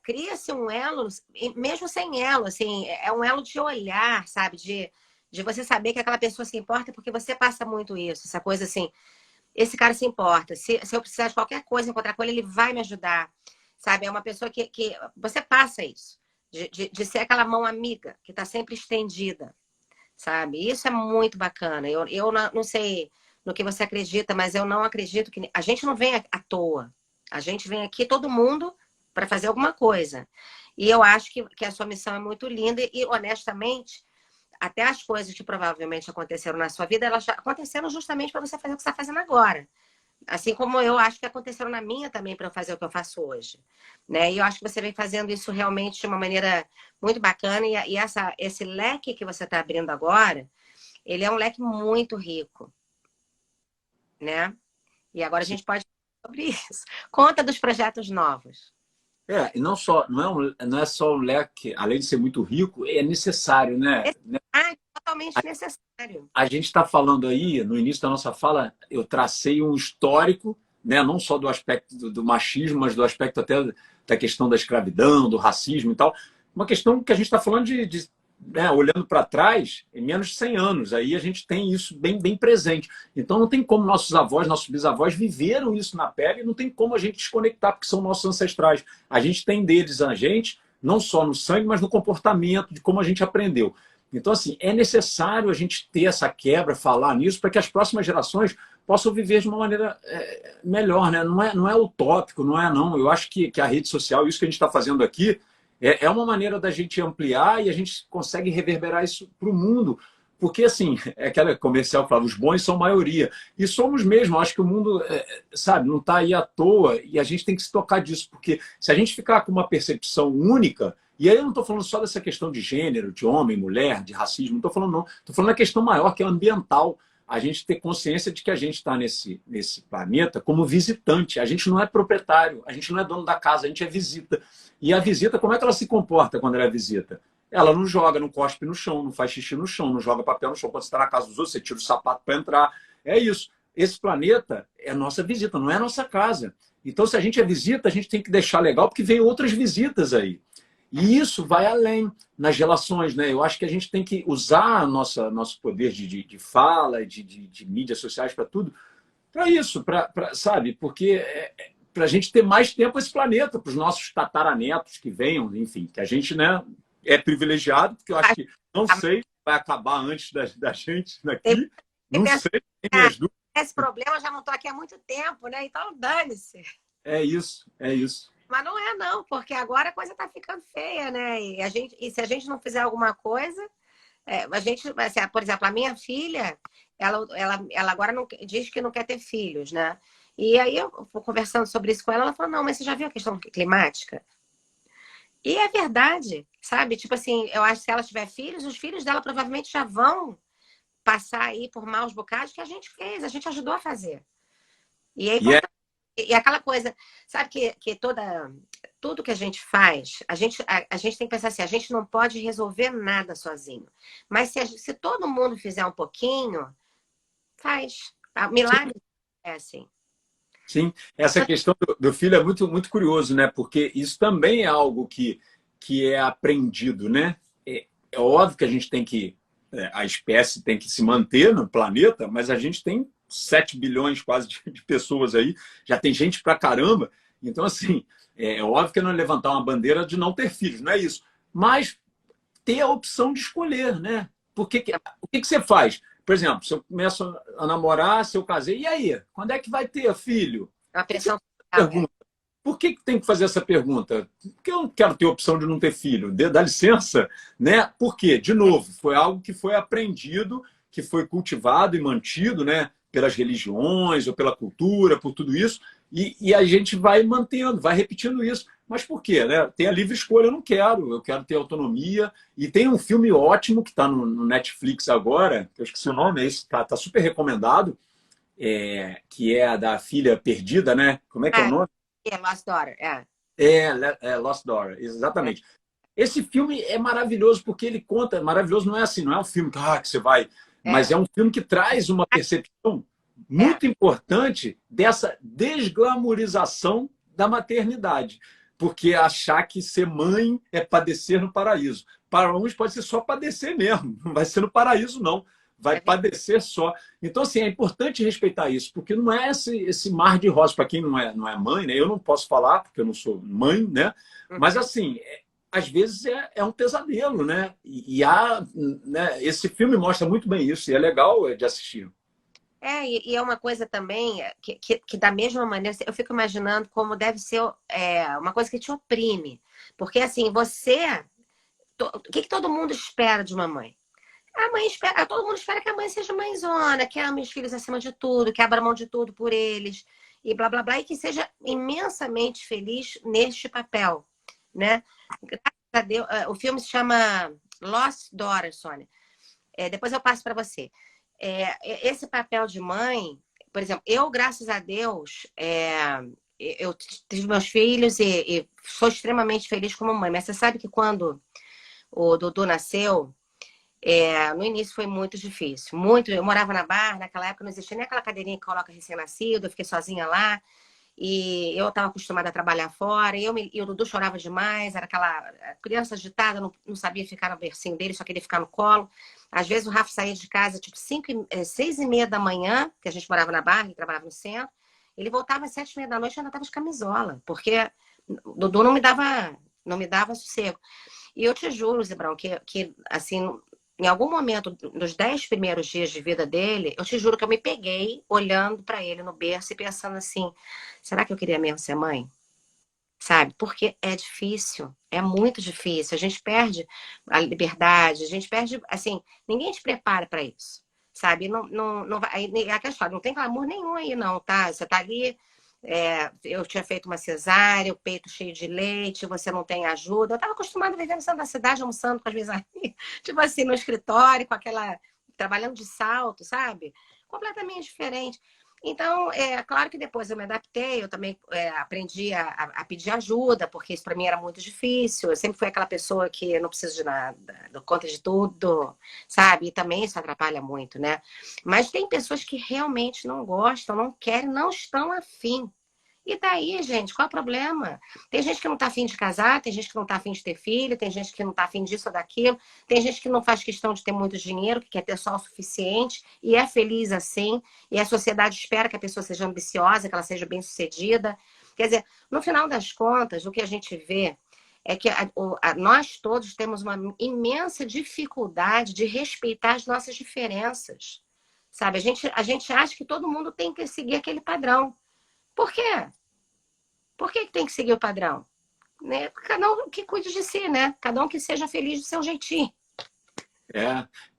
cria-se um elo, mesmo sem elo, assim, é um elo de olhar, sabe? De você saber que aquela pessoa se importa, porque você passa muito isso, essa coisa assim, esse cara se importa. Se eu precisar de qualquer coisa, encontrar com ele, ele vai me ajudar, sabe? É uma pessoa que você passa isso, de ser aquela mão amiga, que está sempre estendida, sabe? Isso é muito bacana. Eu não sei no que você acredita, mas eu não acredito que a gente não vem à toa. A gente vem aqui, todo mundo, para fazer alguma coisa. E eu acho que a sua missão é muito linda e, honestamente, até as coisas que provavelmente aconteceram na sua vida, elas já aconteceram justamente para você fazer o que você está fazendo agora. Assim como eu acho que aconteceram na minha também para eu fazer o que eu faço hoje. Né? E eu acho que você vem fazendo isso realmente de uma maneira muito bacana. E esse leque que você está abrindo agora, ele é um leque muito rico. Né? E agora a gente pode falar sobre isso. Conta dos projetos novos. E não é só um leque, além de ser muito rico, é necessário, né? Totalmente necessário. A gente está falando aí, no início da nossa fala, eu tracei um histórico, né? Não só do aspecto do machismo, mas do aspecto até da questão da escravidão, do racismo e tal. Uma questão que a gente está falando né, olhando para trás, em menos de 100 anos. Aí a gente tem isso bem, bem presente. Então não tem como nossos avós, nossos bisavós viveram isso na pele, não tem como a gente desconectar, porque são nossos ancestrais. A gente tem deles a gente, não só no sangue, mas no comportamento, de como a gente aprendeu. Então, assim, é necessário a gente ter essa quebra, falar nisso, para que as próximas gerações possam viver de uma maneira melhor, né? Não é utópico, não é não. Eu acho que a rede social, isso que a gente está fazendo aqui, é uma maneira da gente ampliar e a gente consegue reverberar isso para o mundo. Porque, assim, é aquela comercial que fala, os bons são maioria. E somos mesmo. Eu acho que o mundo, sabe, não está aí à toa e a gente tem que se tocar disso. Porque se a gente ficar com uma percepção única, e aí eu não estou falando só dessa questão de gênero, de homem, mulher, de racismo, não estou falando não. Estou falando da questão maior, que é ambiental. A gente ter consciência de que a gente está nesse planeta como visitante. A gente não é proprietário, a gente não é dono da casa, a gente é visita. E a visita, como é que ela se comporta quando ela é visita? ela não joga, não cospe no chão, não faz xixi no chão, não joga papel no chão. Quando você está na casa dos outros, você tira o sapato para entrar. É isso. Esse planeta é nossa visita, não é nossa casa. Então, se a gente é visita, a gente tem que deixar legal, porque vem outras visitas aí. E isso vai além nas relações, né? Eu acho que a gente tem que usar nosso poder de fala, de mídias sociais para tudo, para isso, sabe? Porque para a gente ter mais tempo esse planeta, para os nossos tataranetos que venham, enfim, que a gente, né, é privilegiado, porque eu acho que, não sei, vai acabar antes da gente daqui, não sei, tem minhas dúvidas. Esse problema eu já não estou aqui há muito tempo, né? Então dane-se. É isso, é isso. Mas não é não, porque agora a coisa está ficando feia, né? E se a gente não fizer alguma coisa, a gente, assim, por exemplo, a minha filha, ela agora não, diz que não quer ter filhos, né? E aí eu conversando sobre isso com ela, ela falou, não, mas você já viu a questão climática? E é verdade, sabe? Tipo assim, eu acho que se ela tiver filhos, os filhos dela provavelmente já vão passar aí por maus bocados que a gente fez, a gente ajudou a fazer. E é importante. E aquela coisa, sabe que tudo que a gente faz, a gente tem que pensar assim, a gente não pode resolver nada sozinho. Mas se todo mundo fizer um pouquinho, faz. Milagre é assim. Sim, essa questão do filho é muito, muito curioso, né? Porque isso também é algo que é aprendido, né? É óbvio que a gente tem que, a espécie tem que se manter no planeta, mas a gente tem 7 bilhões quase de pessoas aí, já tem gente pra caramba. Então, assim, é óbvio que não é levantar uma bandeira de não ter filhos, não é isso. Mas ter a opção de escolher, né? Porque, o que você faz? Por exemplo, se eu começo a namorar, se eu casei, e aí? Quando é que vai ter filho? É uma Por que que pressão social. pergunta? Por que tem que fazer essa pergunta? Porque eu não quero ter opção de não ter filho. Dá licença, né? Por quê? De novo, foi algo que foi aprendido, que foi cultivado e mantido, né? Pelas religiões ou pela cultura, por tudo isso, e a gente vai mantendo, vai repetindo isso. Mas por quê? Né? Tem a livre escolha, eu quero ter autonomia. E tem um filme ótimo que está no Netflix agora, que eu esqueci o nome, está super recomendado, que é a da filha perdida, né? Como é que é o nome? Lost Daughter, Lost Daughter, exatamente. Esse filme é maravilhoso porque ele conta, maravilhoso não é assim, não é um filme que você vai, mas é um filme que traz uma percepção muito importante dessa desglamorização da maternidade. Porque achar que ser mãe é padecer no paraíso. Para uns pode ser só padecer mesmo, não vai ser no paraíso, não. Vai padecer só. Então, assim, é importante respeitar isso, porque não é esse mar de rosas para quem não é mãe, né? Eu não posso falar, porque eu não sou mãe, né? Mas, assim, às vezes é um pesadelo, né? Né? Esse filme mostra muito bem isso, e é legal de assistir. E é uma coisa também que da mesma maneira, eu fico imaginando como deve ser uma coisa que te oprime. Porque, assim, o que todo mundo espera de uma mãe? A mãe espera, todo mundo espera que a mãe seja mãezona, que ame os filhos acima de tudo, que abra mão de tudo por eles, e blá, blá, blá, e que seja imensamente feliz neste papel, né? Graças a Deus, o filme se chama Lost Daughter, Sônia. Depois eu passo para você. Esse papel de mãe, por exemplo, eu, graças a Deus, eu tive meus filhos e sou extremamente feliz como mãe. Mas você sabe que quando o Dudu nasceu, no início foi muito difícil. Muito. Eu morava na Barra, naquela época não existia nem aquela cadeirinha que coloca recém-nascido, eu fiquei sozinha lá. E eu estava acostumada a trabalhar fora, e o Dudu chorava demais, era aquela criança agitada, não sabia ficar no bercinho dele, só queria ficar no colo. Às vezes o Rafa saía de casa tipo 6h30 da manhã, que a gente morava na Barra, ele trabalhava no centro, ele voltava às 7h30 da noite e ainda estava de camisola, porque o Dudu não me dava sossego. E eu te juro, Zibrão, que assim, em algum momento dos 10 primeiros dias de vida dele, eu te juro que eu me peguei olhando para ele no berço e pensando assim, será que eu queria mesmo ser mãe? Sabe? Porque é difícil, é muito difícil. A gente perde a liberdade, a gente perde, assim, ninguém te prepara para isso, sabe? Não vai, aquela história, não tem clamor nenhum aí não, tá? Você tá ali, eu tinha feito uma cesárea, o peito cheio de leite, você não tem ajuda. Eu estava acostumada a viver no centro da cidade, almoçando com as minhas amigas, tipo assim, no escritório, trabalhando de salto, sabe? Completamente diferente. Então, é claro que depois eu me adaptei, eu também aprendi a pedir ajuda, porque isso para mim era muito difícil. Eu sempre fui aquela pessoa que não preciso de nada, dou conta de tudo, sabe? E também isso atrapalha muito, né? Mas tem pessoas que realmente não gostam, não querem, não estão afim. E daí, gente, qual é o problema? Tem gente que não está afim de casar, tem gente que não está afim de ter filho, tem gente que não está afim disso ou daquilo, tem gente que não faz questão de ter muito dinheiro, que quer ter só o suficiente e é feliz assim, e a sociedade espera que a pessoa seja ambiciosa, que ela seja bem-sucedida. Quer dizer, no final das contas, o que a gente vê é que nós todos temos uma imensa dificuldade de respeitar as nossas diferenças. Sabe? A gente acha que todo mundo tem que seguir aquele padrão. Por quê? Por que tem que seguir o padrão? Né? Cada um que cuide de si, né? Cada um que seja feliz do seu jeitinho.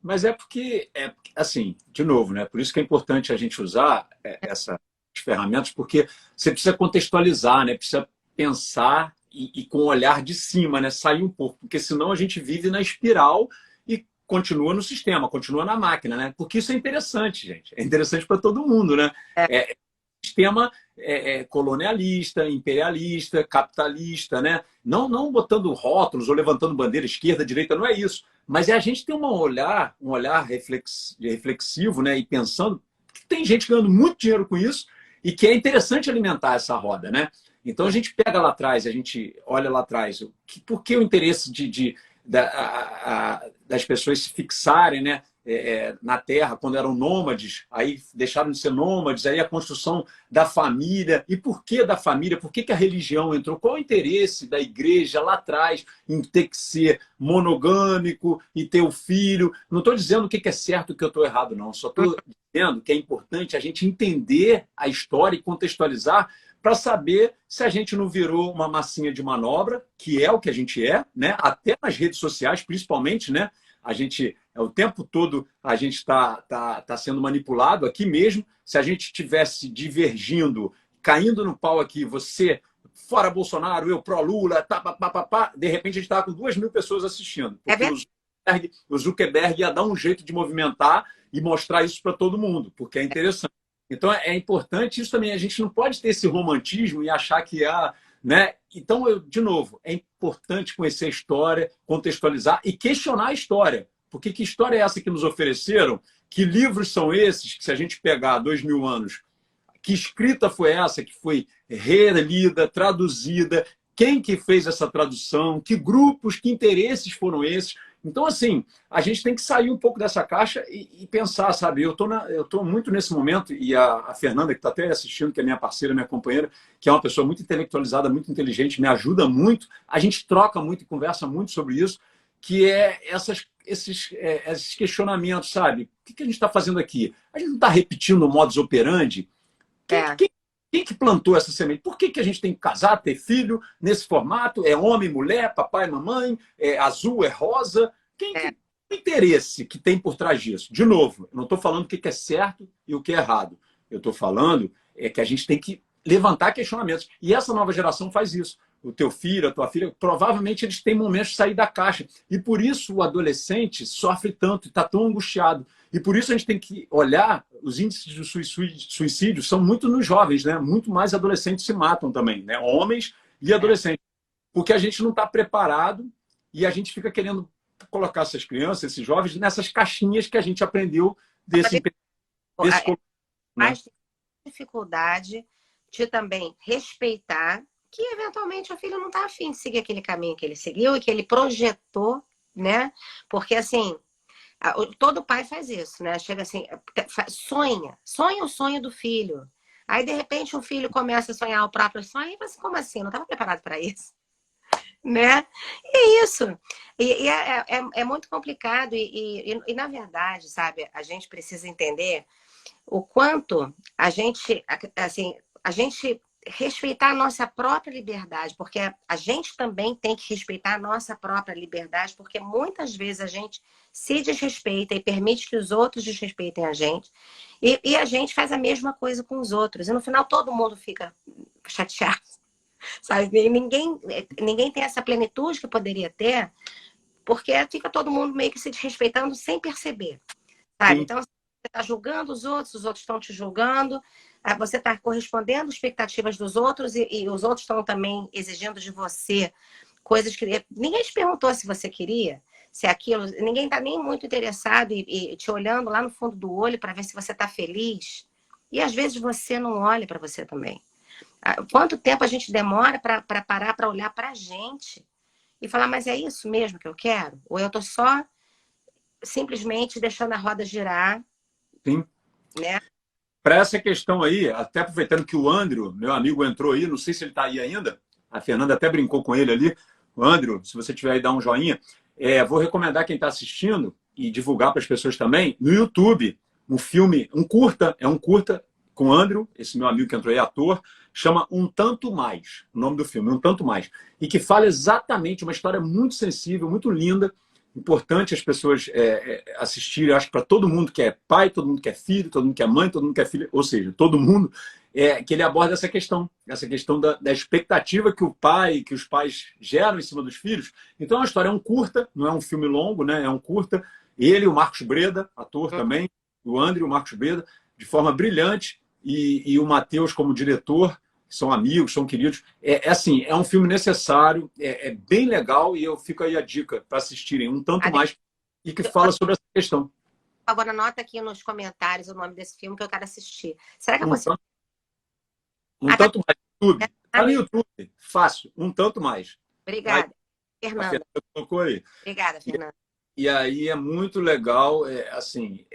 Mas é porque, assim, de novo, né? Por isso que é importante a gente usar essas ferramentas, porque você precisa contextualizar, né? Precisa pensar e com o olhar de cima, né? Sair um pouco, porque senão a gente vive na espiral e continua no sistema, continua na máquina, né? Porque isso é interessante, gente. É interessante para todo mundo, né? É, sistema colonialista, imperialista, capitalista, né? Não botando rótulos ou levantando bandeira esquerda, direita, não é isso. Mas é a gente ter um olhar reflexivo, né? E pensando que tem gente ganhando muito dinheiro com isso e que é interessante alimentar essa roda, né? Então a gente pega lá atrás, a gente olha lá atrás, por que o interesse das pessoas se fixarem, né? Na terra, quando eram nômades, aí deixaram de ser nômades, aí a construção da família. E por que da família? Por que a religião entrou? Qual o interesse da igreja lá atrás em ter que ser monogâmico e ter o filho? Não estou dizendo o que é certo e o que eu estou errado, não. Só estou dizendo que é importante a gente entender a história e contextualizar para saber se a gente não virou uma massinha de manobra, que é o que a gente é, né? Até nas redes sociais, principalmente, né? A gente, o tempo todo, a gente está sendo manipulado aqui mesmo. Se a gente estivesse divergindo, caindo no pau aqui, você fora Bolsonaro, eu pró-Lula, de repente a gente estava com 2.000 pessoas assistindo. Porque o Zuckerberg ia dar um jeito de movimentar e mostrar isso para todo mundo, porque é interessante. Então é importante isso também. A gente não pode ter esse romantismo e achar que né? Então, de novo, é importante conhecer a história, contextualizar e questionar a história. Porque que história é essa que nos ofereceram? Que livros são esses que, se a gente pegar 2.000 anos, que escrita foi essa que foi relida, traduzida? Quem que fez essa tradução? Que grupos, que interesses foram esses? Então, assim, a gente tem que sair um pouco dessa caixa e pensar, sabe? Eu tô muito nesse momento, e a Fernanda, que está até assistindo, que é minha parceira, minha companheira, que é uma pessoa muito intelectualizada, muito inteligente, me ajuda muito. A gente troca muito e conversa muito sobre isso, que é esses questionamentos, sabe? O que a gente está fazendo aqui? A gente não está repetindo o modus operandi? Quem que plantou essa semente? Por que a gente tem que casar, ter filho nesse formato? É homem, mulher, papai, mamãe, é azul, é rosa? O interesse que tem por trás disso? De novo, eu não estou falando o que é certo e o que é errado. Eu estou falando que a gente tem que levantar questionamentos. E essa nova geração faz isso. O teu filho, a tua filha, provavelmente eles têm momentos de sair da caixa. E por isso o adolescente sofre tanto e está tão angustiado. E por isso a gente tem que olhar, os índices de suicídio são muito nos jovens, né? Muito mais adolescentes se matam também, né? Homens e adolescentes. Porque a gente não está preparado e a gente fica querendo colocar essas crianças, esses jovens, nessas caixinhas que a gente aprendeu desse mais dificuldade de também respeitar que eventualmente o filho não está afim de seguir aquele caminho que ele seguiu e que ele projetou, né? Porque assim, todo pai faz isso, né? Chega assim, sonha o sonho do filho. Aí, de repente, o filho começa a sonhar o próprio sonho e você, como assim? Não estava preparado para isso? Né? E é isso. É muito complicado. E, na verdade, sabe, a gente precisa entender o quanto a gente, assim, a gente respeitar a nossa própria liberdade, porque a gente também tem que respeitar a nossa própria liberdade, porque muitas vezes a gente se desrespeita e permite que os outros desrespeitem a gente, e a gente faz a mesma coisa com os outros, e no final todo mundo fica chateado, sabe? Ninguém tem essa plenitude que poderia ter, porque fica todo mundo meio que se desrespeitando sem perceber, sabe? Então, você está julgando os outros estão te julgando. você está correspondendo às expectativas dos outros e os outros estão também exigindo de você coisas que ninguém te perguntou se você queria, se aquilo, ninguém está nem muito interessado e te olhando lá no fundo do olho para ver se você está feliz. E às vezes você não olha para você também. Quanto tempo a gente demora para parar para olhar para a gente e falar, mas é isso mesmo que eu quero? Ou eu estou só simplesmente deixando a roda girar, Sim. né? Para essa questão aí, até aproveitando que o Andrew, meu amigo, entrou aí, não sei se ele está aí ainda, a Fernanda até brincou com ele ali. O Andrew, se você tiver aí, dá um joinha. Vou recomendar quem está assistindo e divulgar para as pessoas também, no YouTube, um filme, é um curta com o Andrew, esse meu amigo que entrou aí, ator, chama Um Tanto Mais, o nome do filme, Um Tanto Mais, e que fala exatamente uma história muito sensível, muito linda, importante as pessoas assistirem, eu acho que para todo mundo que é pai, todo mundo que é filho, todo mundo que é mãe, todo mundo que é filho, ou seja, todo mundo, que ele aborda essa questão da expectativa que o pai, que os pais geram em cima dos filhos. Então, a história é um curta, não é um filme longo, né? É um curta. Ele, o Marcos Breda, ator também, o André, o Marcos Breda, de forma brilhante, e o Matheus como diretor, são amigos, são queridos. Assim, é um filme necessário, bem legal, e eu fico aí a dica para assistirem Um Tanto Mais, e que fala sobre essa questão. Agora, anota aqui nos comentários o nome desse filme que eu quero assistir. Será que eu consigo? Um Tanto Mais. YouTube. Está no mesmo. YouTube. Fácil. Um Tanto Mais. Obrigada, A Fernanda. colocou aí. Obrigada, Fernanda. E aí é muito legal, assim,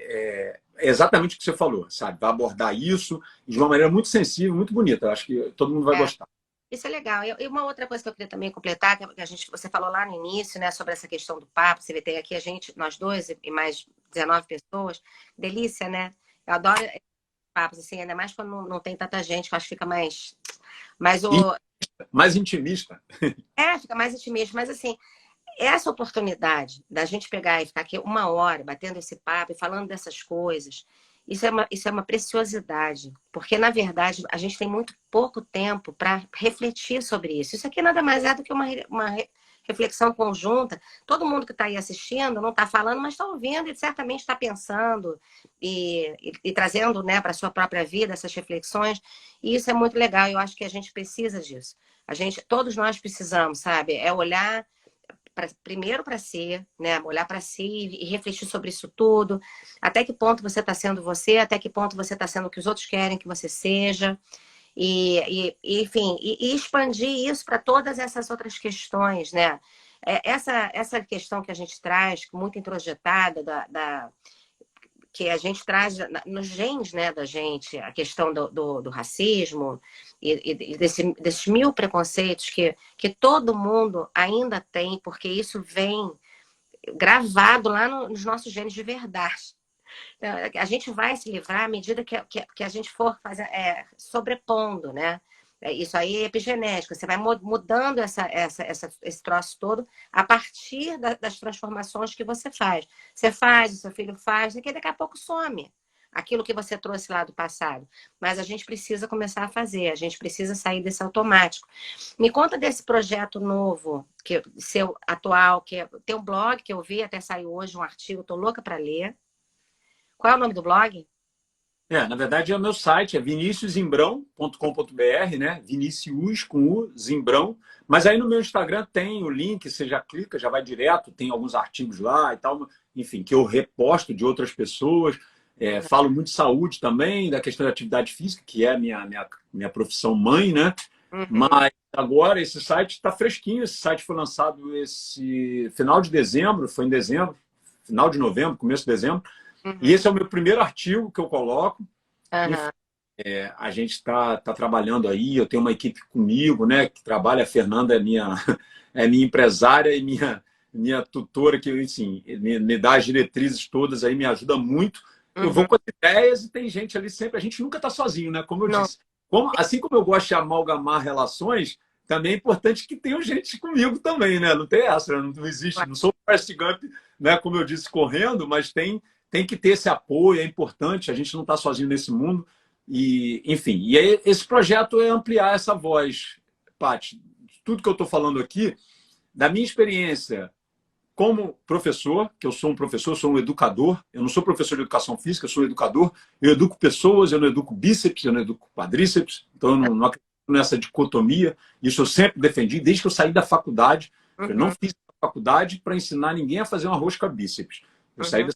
exatamente o que você falou, sabe? Vai abordar isso de uma maneira muito sensível, muito bonita. Eu acho que todo mundo vai gostar. Isso é legal. E uma outra coisa que eu queria também completar, que você falou lá no início, né, sobre essa questão do papo. Você vê, tem aqui a gente, nós dois e mais 19 pessoas. Delícia, né? Eu adoro papos, assim, ainda mais quando não tem tanta gente, que eu acho que fica mais intimista. Fica mais intimista. Mas, assim, essa oportunidade da gente pegar e ficar aqui uma hora batendo esse papo e falando dessas coisas, isso é uma preciosidade, porque, na verdade, a gente tem muito pouco tempo para refletir sobre isso. Isso aqui nada mais é do que uma reflexão conjunta. Todo mundo que está aí assistindo não está falando, mas está ouvindo e certamente está pensando e trazendo, né, para a sua própria vida essas reflexões. E isso é muito legal. Eu acho que a gente precisa disso. Todos nós precisamos, sabe? É olhar primeiro para si, né? Olhar para si e refletir sobre isso tudo. Até que ponto você está sendo você, até que ponto você está sendo o que os outros querem que você seja. Enfim, expandir isso para todas essas outras questões, né? Essa questão que a gente traz, muito introjetada, que a gente traz nos genes, né, da gente, a questão do racismo e desses mil preconceitos que todo mundo ainda tem, porque isso vem gravado lá nos nossos genes de verdade. A gente vai se livrar à medida que a gente for sobrepondo, né? Isso aí é epigenético. Você vai mudando esse troço todo a partir das transformações que você faz. Você faz, o seu filho faz, e que daqui a pouco some aquilo que você trouxe lá do passado. Mas a gente precisa começar a fazer, a gente precisa sair desse automático. Me conta desse projeto novo, seu atual, que tem um blog que eu vi, até saiu hoje um artigo, estou louca para ler. Qual é o nome do blog? Na verdade, é o meu site, é viniciuszimbrão.com.br, né? Vinicius com U, Zimbrão. Mas aí no meu Instagram tem o link, você já clica, já vai direto, tem alguns artigos lá e tal, enfim, que eu reposto de outras pessoas. Falo muito de saúde também, da questão da atividade física, que é a minha profissão mãe, né? Mas agora esse site está fresquinho, esse site foi lançado esse final de dezembro, foi em dezembro, final de novembro, começo de dezembro. E esse é o meu primeiro artigo que eu coloco. A gente está trabalhando aí, eu tenho uma equipe comigo, né, que trabalha. A Fernanda é minha empresária e minha tutora, que assim, me dá as diretrizes todas, aí me ajuda muito. Eu vou com as ideias e tem gente ali sempre. A gente nunca está sozinho, né? Como eu disse. Assim como eu gosto de amalgamar relações, também é importante que tenha gente comigo também, né? Não tem essa, não existe. Não sou o Forrest Gump, né, como eu disse, correndo, mas tem que ter esse apoio, é importante, a gente não está sozinho nesse mundo. E, enfim, e aí, esse projeto é ampliar essa voz, Paty. Tudo que eu estou falando aqui, da minha experiência como professor, que eu sou um professor, sou um educador, eu não sou professor de educação física, eu sou um educador, eu educo pessoas, eu não educo bíceps, eu não educo quadríceps, então eu não acredito nessa dicotomia, isso eu sempre defendi, desde que eu saí da faculdade. Eu não fiz faculdade para ensinar ninguém a fazer uma rosca bíceps, eu saí da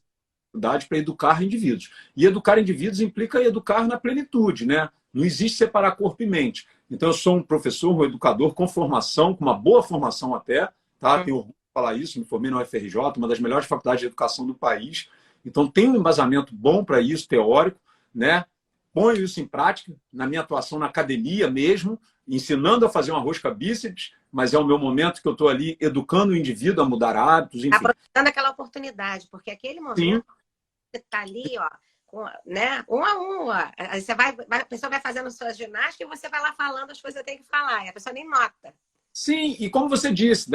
faculdade para educar indivíduos, e educar indivíduos implica educar na plenitude, né? Não existe separar corpo e mente. Então eu sou um professor, um educador com formação, com uma boa formação até, tá? Tenho orgulho falar isso, me formei na UFRJ, uma das melhores faculdades de educação do país. Então, tem um embasamento bom para isso, teórico, né? Ponho isso em prática na minha atuação na academia mesmo, ensinando a fazer uma rosca bíceps, mas é o meu momento que eu estou ali educando o indivíduo a mudar hábitos, enfim. Aproveitando aquela oportunidade, porque aquele momento Sim. você está ali, ó, né? Um a um, ó. Aí você a pessoa vai fazendo sua ginástica e você vai lá falando as coisas que tem que falar, e a pessoa nem nota. Sim, e como você disse,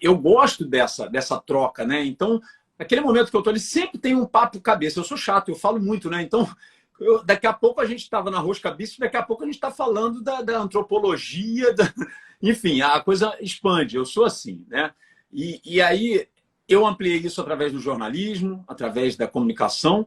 eu gosto dessa troca, né? Então, naquele momento que eu estou ali, sempre tem um papo cabeça. Eu sou chato, eu falo muito, né? Então, daqui a pouco a gente estava na rosca bíceps, daqui a pouco a gente está falando da antropologia, enfim, a coisa expande. Eu sou assim, né? E aí eu ampliei isso através do jornalismo, através da comunicação,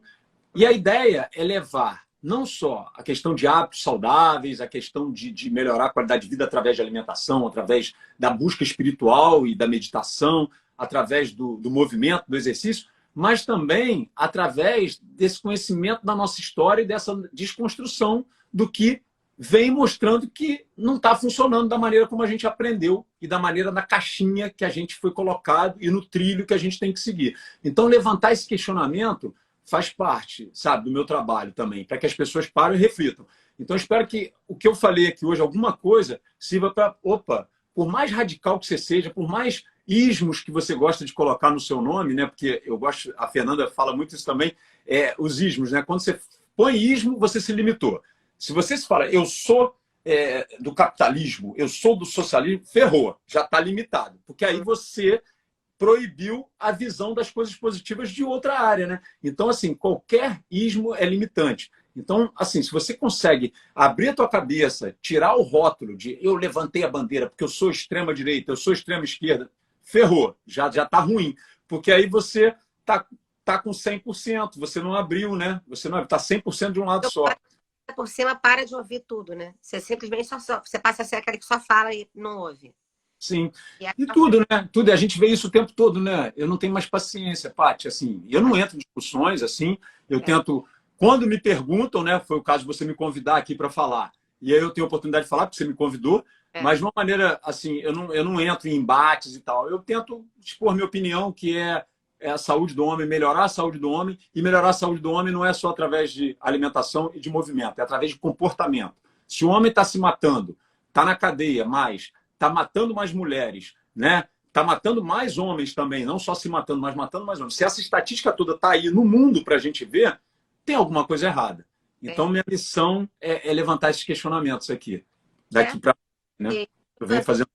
e a ideia é levar não só a questão de hábitos saudáveis, a questão de melhorar a qualidade de vida através de alimentação, através da busca espiritual e da meditação, através do movimento, do exercício, mas também através desse conhecimento da nossa história e dessa desconstrução do que vem mostrando que não está funcionando da maneira como a gente aprendeu e da maneira na caixinha que a gente foi colocado e no trilho que a gente tem que seguir. Então, levantar esse questionamento faz parte, sabe, do meu trabalho também, para que as pessoas parem e reflitam. Então, eu espero que o que eu falei aqui hoje, alguma coisa, sirva para, por mais radical que você seja, por mais ismos que você gosta de colocar no seu nome, né? Porque eu gosto, a Fernanda fala muito isso também, os ismos, né? Quando você põe ismo, você se limitou. Se você se fala, eu sou do capitalismo, eu sou do socialismo, ferrou, já está limitado. Porque aí você proibiu a visão das coisas positivas de outra área, né? Então, assim, qualquer ismo é limitante. Então, assim, se você consegue abrir a tua cabeça, tirar o rótulo de eu levantei a bandeira porque eu sou extrema-direita, eu sou extrema-esquerda, ferrou, já tá ruim. Porque aí você tá com 100%, você não abriu, né? Você não tá 100% de um lado só. Por cima, para de ouvir tudo, né? Você simplesmente você passa a ser aquele que só fala e não ouve. Sim. E tudo, né? Tudo. A gente vê isso o tempo todo, né? Eu não tenho mais paciência, Paty, assim. Eu não entro em discussões, assim. Eu tento... Quando me perguntam, né? Foi o caso de você me convidar aqui para falar. E aí eu tenho a oportunidade de falar, porque você me convidou. Mas de uma maneira, assim, eu não entro em embates e tal. Eu tento expor minha opinião, que é a saúde do homem, melhorar a saúde do homem. E melhorar a saúde do homem não é só através de alimentação e de movimento. É através de comportamento. Se o homem está se matando, está na cadeia, mas... está matando mais mulheres, né? Está matando mais homens também, não só se matando, mas matando mais homens. Se essa estatística toda está aí no mundo para a gente ver, tem alguma coisa errada. Então, minha missão é levantar esses questionamentos aqui, daqui para frente, né? Eu venho fazendo...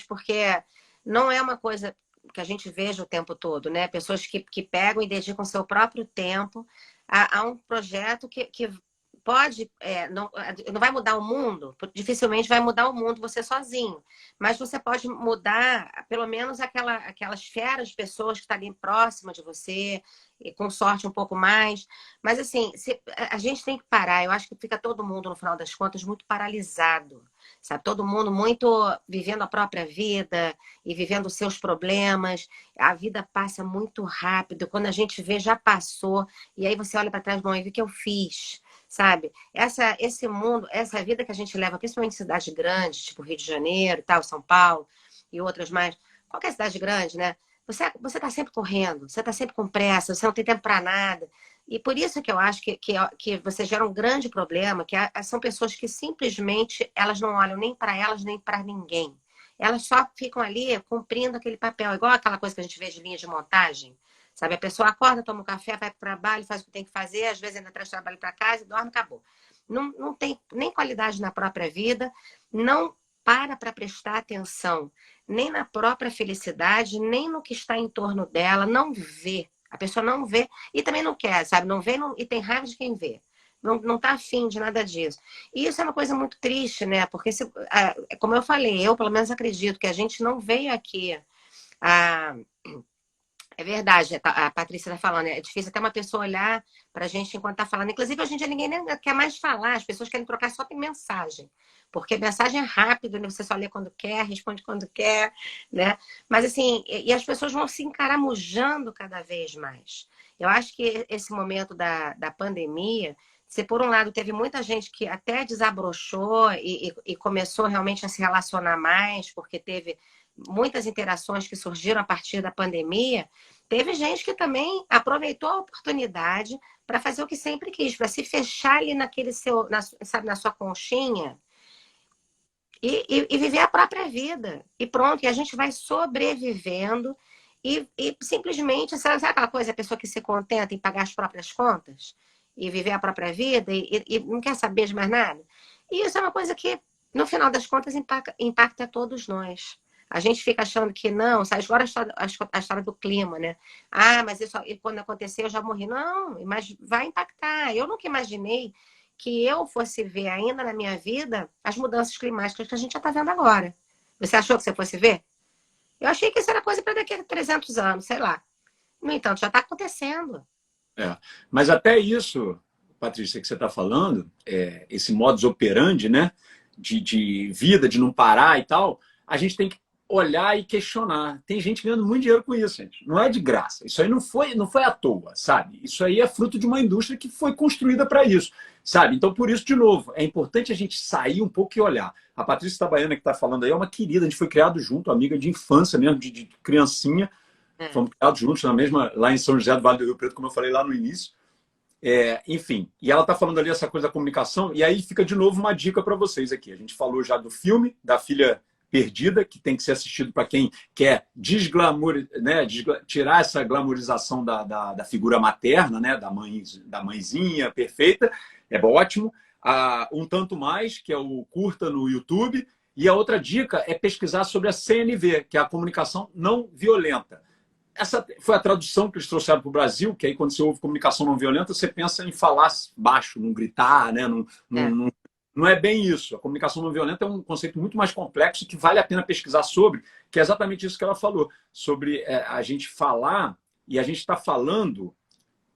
Porque não é uma coisa que a gente veja o tempo todo, né? Pessoas que pegam e dedicam seu próprio tempo a um projeto que pode, não vai mudar o mundo, dificilmente vai mudar o mundo você sozinho, mas você pode mudar pelo menos aquelas feras de pessoas que estão ali próximas de você, e com sorte um pouco mais. Mas assim, a gente tem que parar, eu acho que fica todo mundo, no final das contas, muito paralisado, sabe? Todo mundo muito vivendo a própria vida e vivendo os seus problemas. A vida passa muito rápido, quando a gente vê, já passou, e aí você olha para trás, bom, e o que eu fiz? Sabe? Esse mundo, essa vida que a gente leva, principalmente em cidades grandes, tipo Rio de Janeiro, tal, São Paulo e outras mais, qualquer cidade grande, né? Você tá sempre correndo, você tá sempre com pressa, você não tem tempo para nada. E por isso que eu acho que você gera um grande problema, que são pessoas que simplesmente elas não olham nem para elas, nem para ninguém. Elas só ficam ali cumprindo aquele papel, igual aquela coisa que a gente vê de linha de montagem. Sabe, a pessoa acorda, toma um café, vai para o trabalho, faz o que tem que fazer, às vezes ainda traz trabalho para casa e dorme, acabou. Não tem nem qualidade na própria vida, não para prestar atenção nem na própria felicidade, nem no que está em torno dela, não vê. A pessoa não vê e também não quer, sabe? Não vê e tem raiva de quem vê. Não está afim de nada disso. E isso é uma coisa muito triste, né? Porque, como eu falei, eu pelo menos acredito que a gente não veio aqui Ah, é verdade, a Patrícia está falando, é difícil até uma pessoa olhar para a gente enquanto está falando. Inclusive, hoje em dia ninguém nem quer mais falar, as pessoas querem trocar só tem mensagem. Porque mensagem é rápido, né? Você só lê quando quer, responde quando quer, né? Mas assim, e as pessoas vão se encaramujando cada vez mais. Eu acho que esse momento da pandemia, se por um lado teve muita gente que até desabrochou e começou realmente a se relacionar mais, porque teve muitas interações que surgiram a partir da pandemia, teve gente que também aproveitou a oportunidade para fazer o que sempre quis, para se fechar ali naquele seu, sabe, na sua conchinha e viver a própria vida. E pronto, e a gente vai sobrevivendo e simplesmente, sabe aquela coisa, a pessoa que se contenta em pagar as próprias contas e viver a própria vida e não quer saber de mais nada? E isso é uma coisa que, no final das contas, impacta todos nós. A gente fica achando que não, sabe? Agora a história do clima, né? Ah, mas isso quando acontecer eu já morri. Não, mas vai impactar. Eu nunca imaginei que eu fosse ver ainda na minha vida as mudanças climáticas que a gente já está vendo agora. Você achou que você fosse ver? Eu achei que isso era coisa para daqui a 300 anos, sei lá. No entanto, já está acontecendo. É. Mas até isso, Patrícia, que você está falando, esse modus operandi, né, de vida, de não parar e tal, a gente tem que olhar e questionar. Tem gente ganhando muito dinheiro com isso, gente. Não é de graça. Isso aí não foi à toa, sabe? Isso aí é fruto de uma indústria que foi construída para isso, sabe? Então, por isso, de novo, é importante a gente sair um pouco e olhar. A Patrícia Tabaiana que está falando aí é uma querida, a gente foi criado junto, amiga de infância mesmo, de criancinha. É. Fomos criados juntos na mesma, lá em São José do Vale do Rio Preto, como eu falei lá no início. Enfim, e ela está falando ali essa coisa da comunicação, e aí fica de novo uma dica para vocês aqui. A gente falou já do filme, da Filha Perdida, que tem que ser assistido para quem quer né, tirar essa glamorização da figura materna, né, da mãezinha perfeita, é ótimo. Um Tanto Mais, que é o curta no YouTube, e a outra dica é pesquisar sobre a CNV, que é a comunicação não violenta. Essa foi a tradução que eles trouxeram para o Brasil, que aí quando você ouve comunicação não violenta, você pensa em falar baixo, não gritar, né? É. Não é bem isso. A comunicação não violenta é um conceito muito mais complexo que vale a pena pesquisar sobre, que é exatamente isso que ela falou, sobre a gente falar e a gente está falando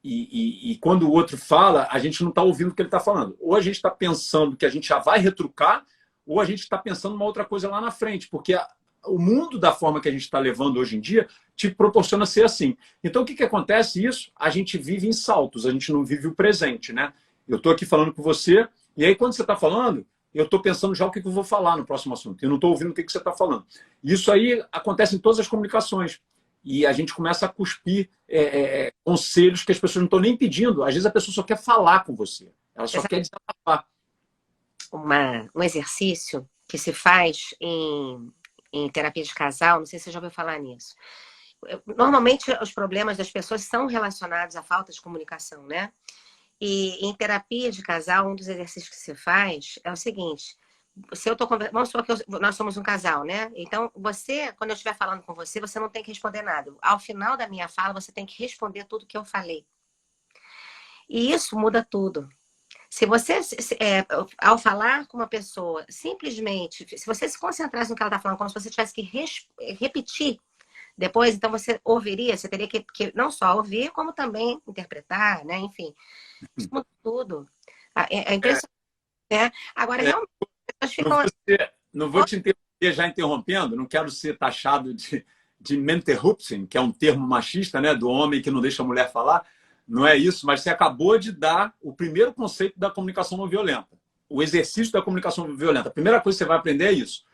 e quando o outro fala, a gente não está ouvindo o que ele está falando. Ou a gente está pensando que a gente já vai retrucar, ou a gente está pensando uma outra coisa lá na frente, porque o mundo da forma que a gente está levando hoje em dia te proporciona ser assim. Então, o que acontece isso? A gente vive em saltos, a gente não vive o presente, né? Eu estou aqui falando com você, e aí quando você está falando, eu estou pensando já o que eu vou falar no próximo assunto. Eu não estou ouvindo o que você está falando. Isso aí acontece em todas as comunicações. E a gente começa a cuspir conselhos que as pessoas não estão nem pedindo. Às vezes a pessoa só quer falar com você. Ela só quer desabafar. Um exercício que se faz em terapia de casal, não sei se você já ouviu falar nisso. Normalmente, os problemas das pessoas são relacionados à falta de comunicação, né? E em terapia de casal, um dos exercícios que se faz é o seguinte: se eu tô conversando, vamos supor que nós somos um casal, né? Então, você, quando eu estiver falando com você, você não tem que responder nada. Ao final da minha fala, você tem que responder tudo que eu falei. E isso muda tudo. Se você, ao falar com uma pessoa, simplesmente, se você se concentrasse no que ela está falando, como se você tivesse que repetir depois, então você ouviria, você teria que não só ouvir, como também interpretar, né? Enfim, isso muda tudo. É impressionante, né? Agora, realmente, as pessoas Não ficam vou, assim. não vou te interromper já interrompendo, não quero ser taxado de Menterruption, que é um termo machista, né, do homem que não deixa a mulher falar. Não é isso, mas você acabou de dar o primeiro conceito da comunicação não violenta. O exercício da comunicação não violenta. A primeira coisa que você vai aprender é isso.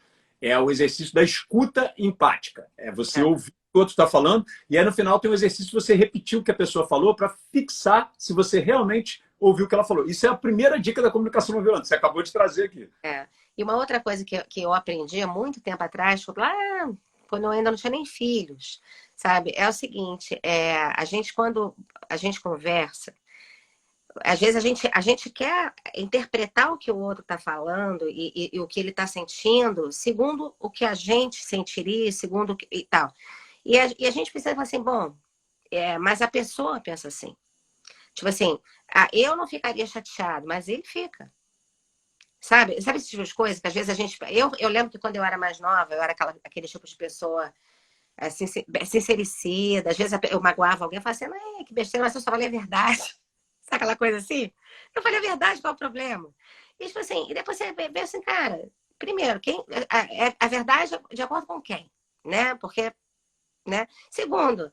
É o exercício da escuta empática. É você ouvir o que o outro está falando, e aí no final tem um exercício de você repetir o que a pessoa falou para fixar se você realmente ouviu o que ela falou. Isso é a primeira dica da comunicação não violenta. Você acabou de trazer aqui. E uma outra coisa que eu aprendi há muito tempo atrás, lá quando eu ainda não tinha nem filhos, sabe? É o seguinte, a gente, quando a gente conversa, às vezes a gente quer interpretar o que o outro está falando e o que ele está sentindo, segundo o que a gente sentiria, segundo o que, e tal. E a gente precisa falar assim, bom, mas a pessoa pensa assim. Tipo assim, eu não ficaria chateado, mas ele fica. Sabe esse tipo de coisa que às vezes a gente. Eu lembro que quando eu era mais nova, eu era aquele tipo de pessoa sincericida. Às vezes eu magoava alguém e falava assim, não, que besteira, mas eu só falei a verdade. Sabe aquela coisa assim? Eu falei a verdade, qual é o problema? E, tipo assim, e depois você vê assim, cara, primeiro, a verdade é de acordo com quem? Né? Porque, né? Segundo,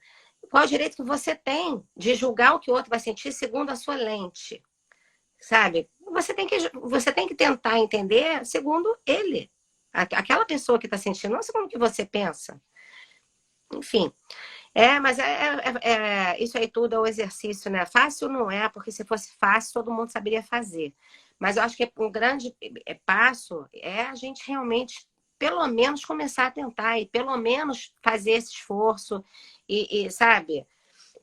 qual é o direito que você tem de julgar o que o outro vai sentir segundo a sua lente? Sabe? Você tem que tentar entender segundo ele. Aquela pessoa que está sentindo, não segundo o que você pensa. Enfim. Mas isso aí tudo é o exercício, né? Fácil não é, porque se fosse fácil, todo mundo saberia fazer. Mas eu acho que um grande passo é a gente realmente, pelo menos, começar a tentar e pelo menos fazer esse esforço sabe?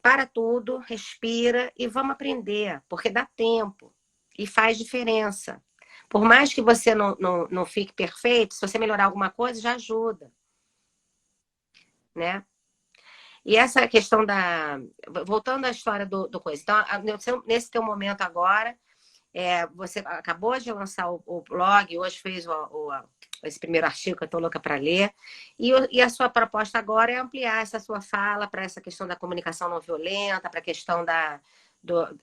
Para tudo, respira e vamos aprender, porque dá tempo e faz diferença. Por mais que você não fique perfeito, se você melhorar alguma coisa, já ajuda, né? E essa questão voltando à história do coisa. Então, nesse teu momento agora, você acabou de lançar o blog, hoje fez esse primeiro artigo que eu estou louca para ler, e a sua proposta agora é ampliar essa sua fala para essa questão da comunicação não violenta, para a questão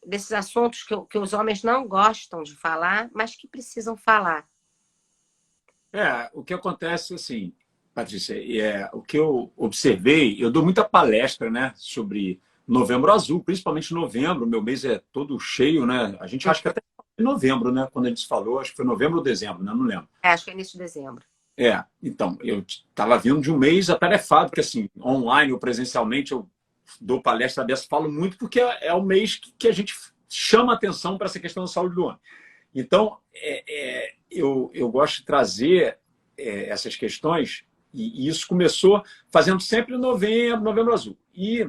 desses assuntos que os homens não gostam de falar, mas que precisam falar. O que acontece, assim, Patrícia, o que eu observei, eu dou muita palestra, né, sobre Novembro Azul, principalmente novembro, meu mês é todo cheio, né? A gente acha que até em novembro, né? Quando a gente falou, acho que foi novembro ou dezembro, né? Não lembro. Acho que é início de dezembro. Então, eu estava vindo de um mês atarefado, porque assim, online ou presencialmente eu dou palestra dessa, falo muito, porque é o mês que a gente chama atenção para essa questão da saúde do homem. Então, eu gosto de trazer essas questões, e isso começou fazendo sempre novembro azul. E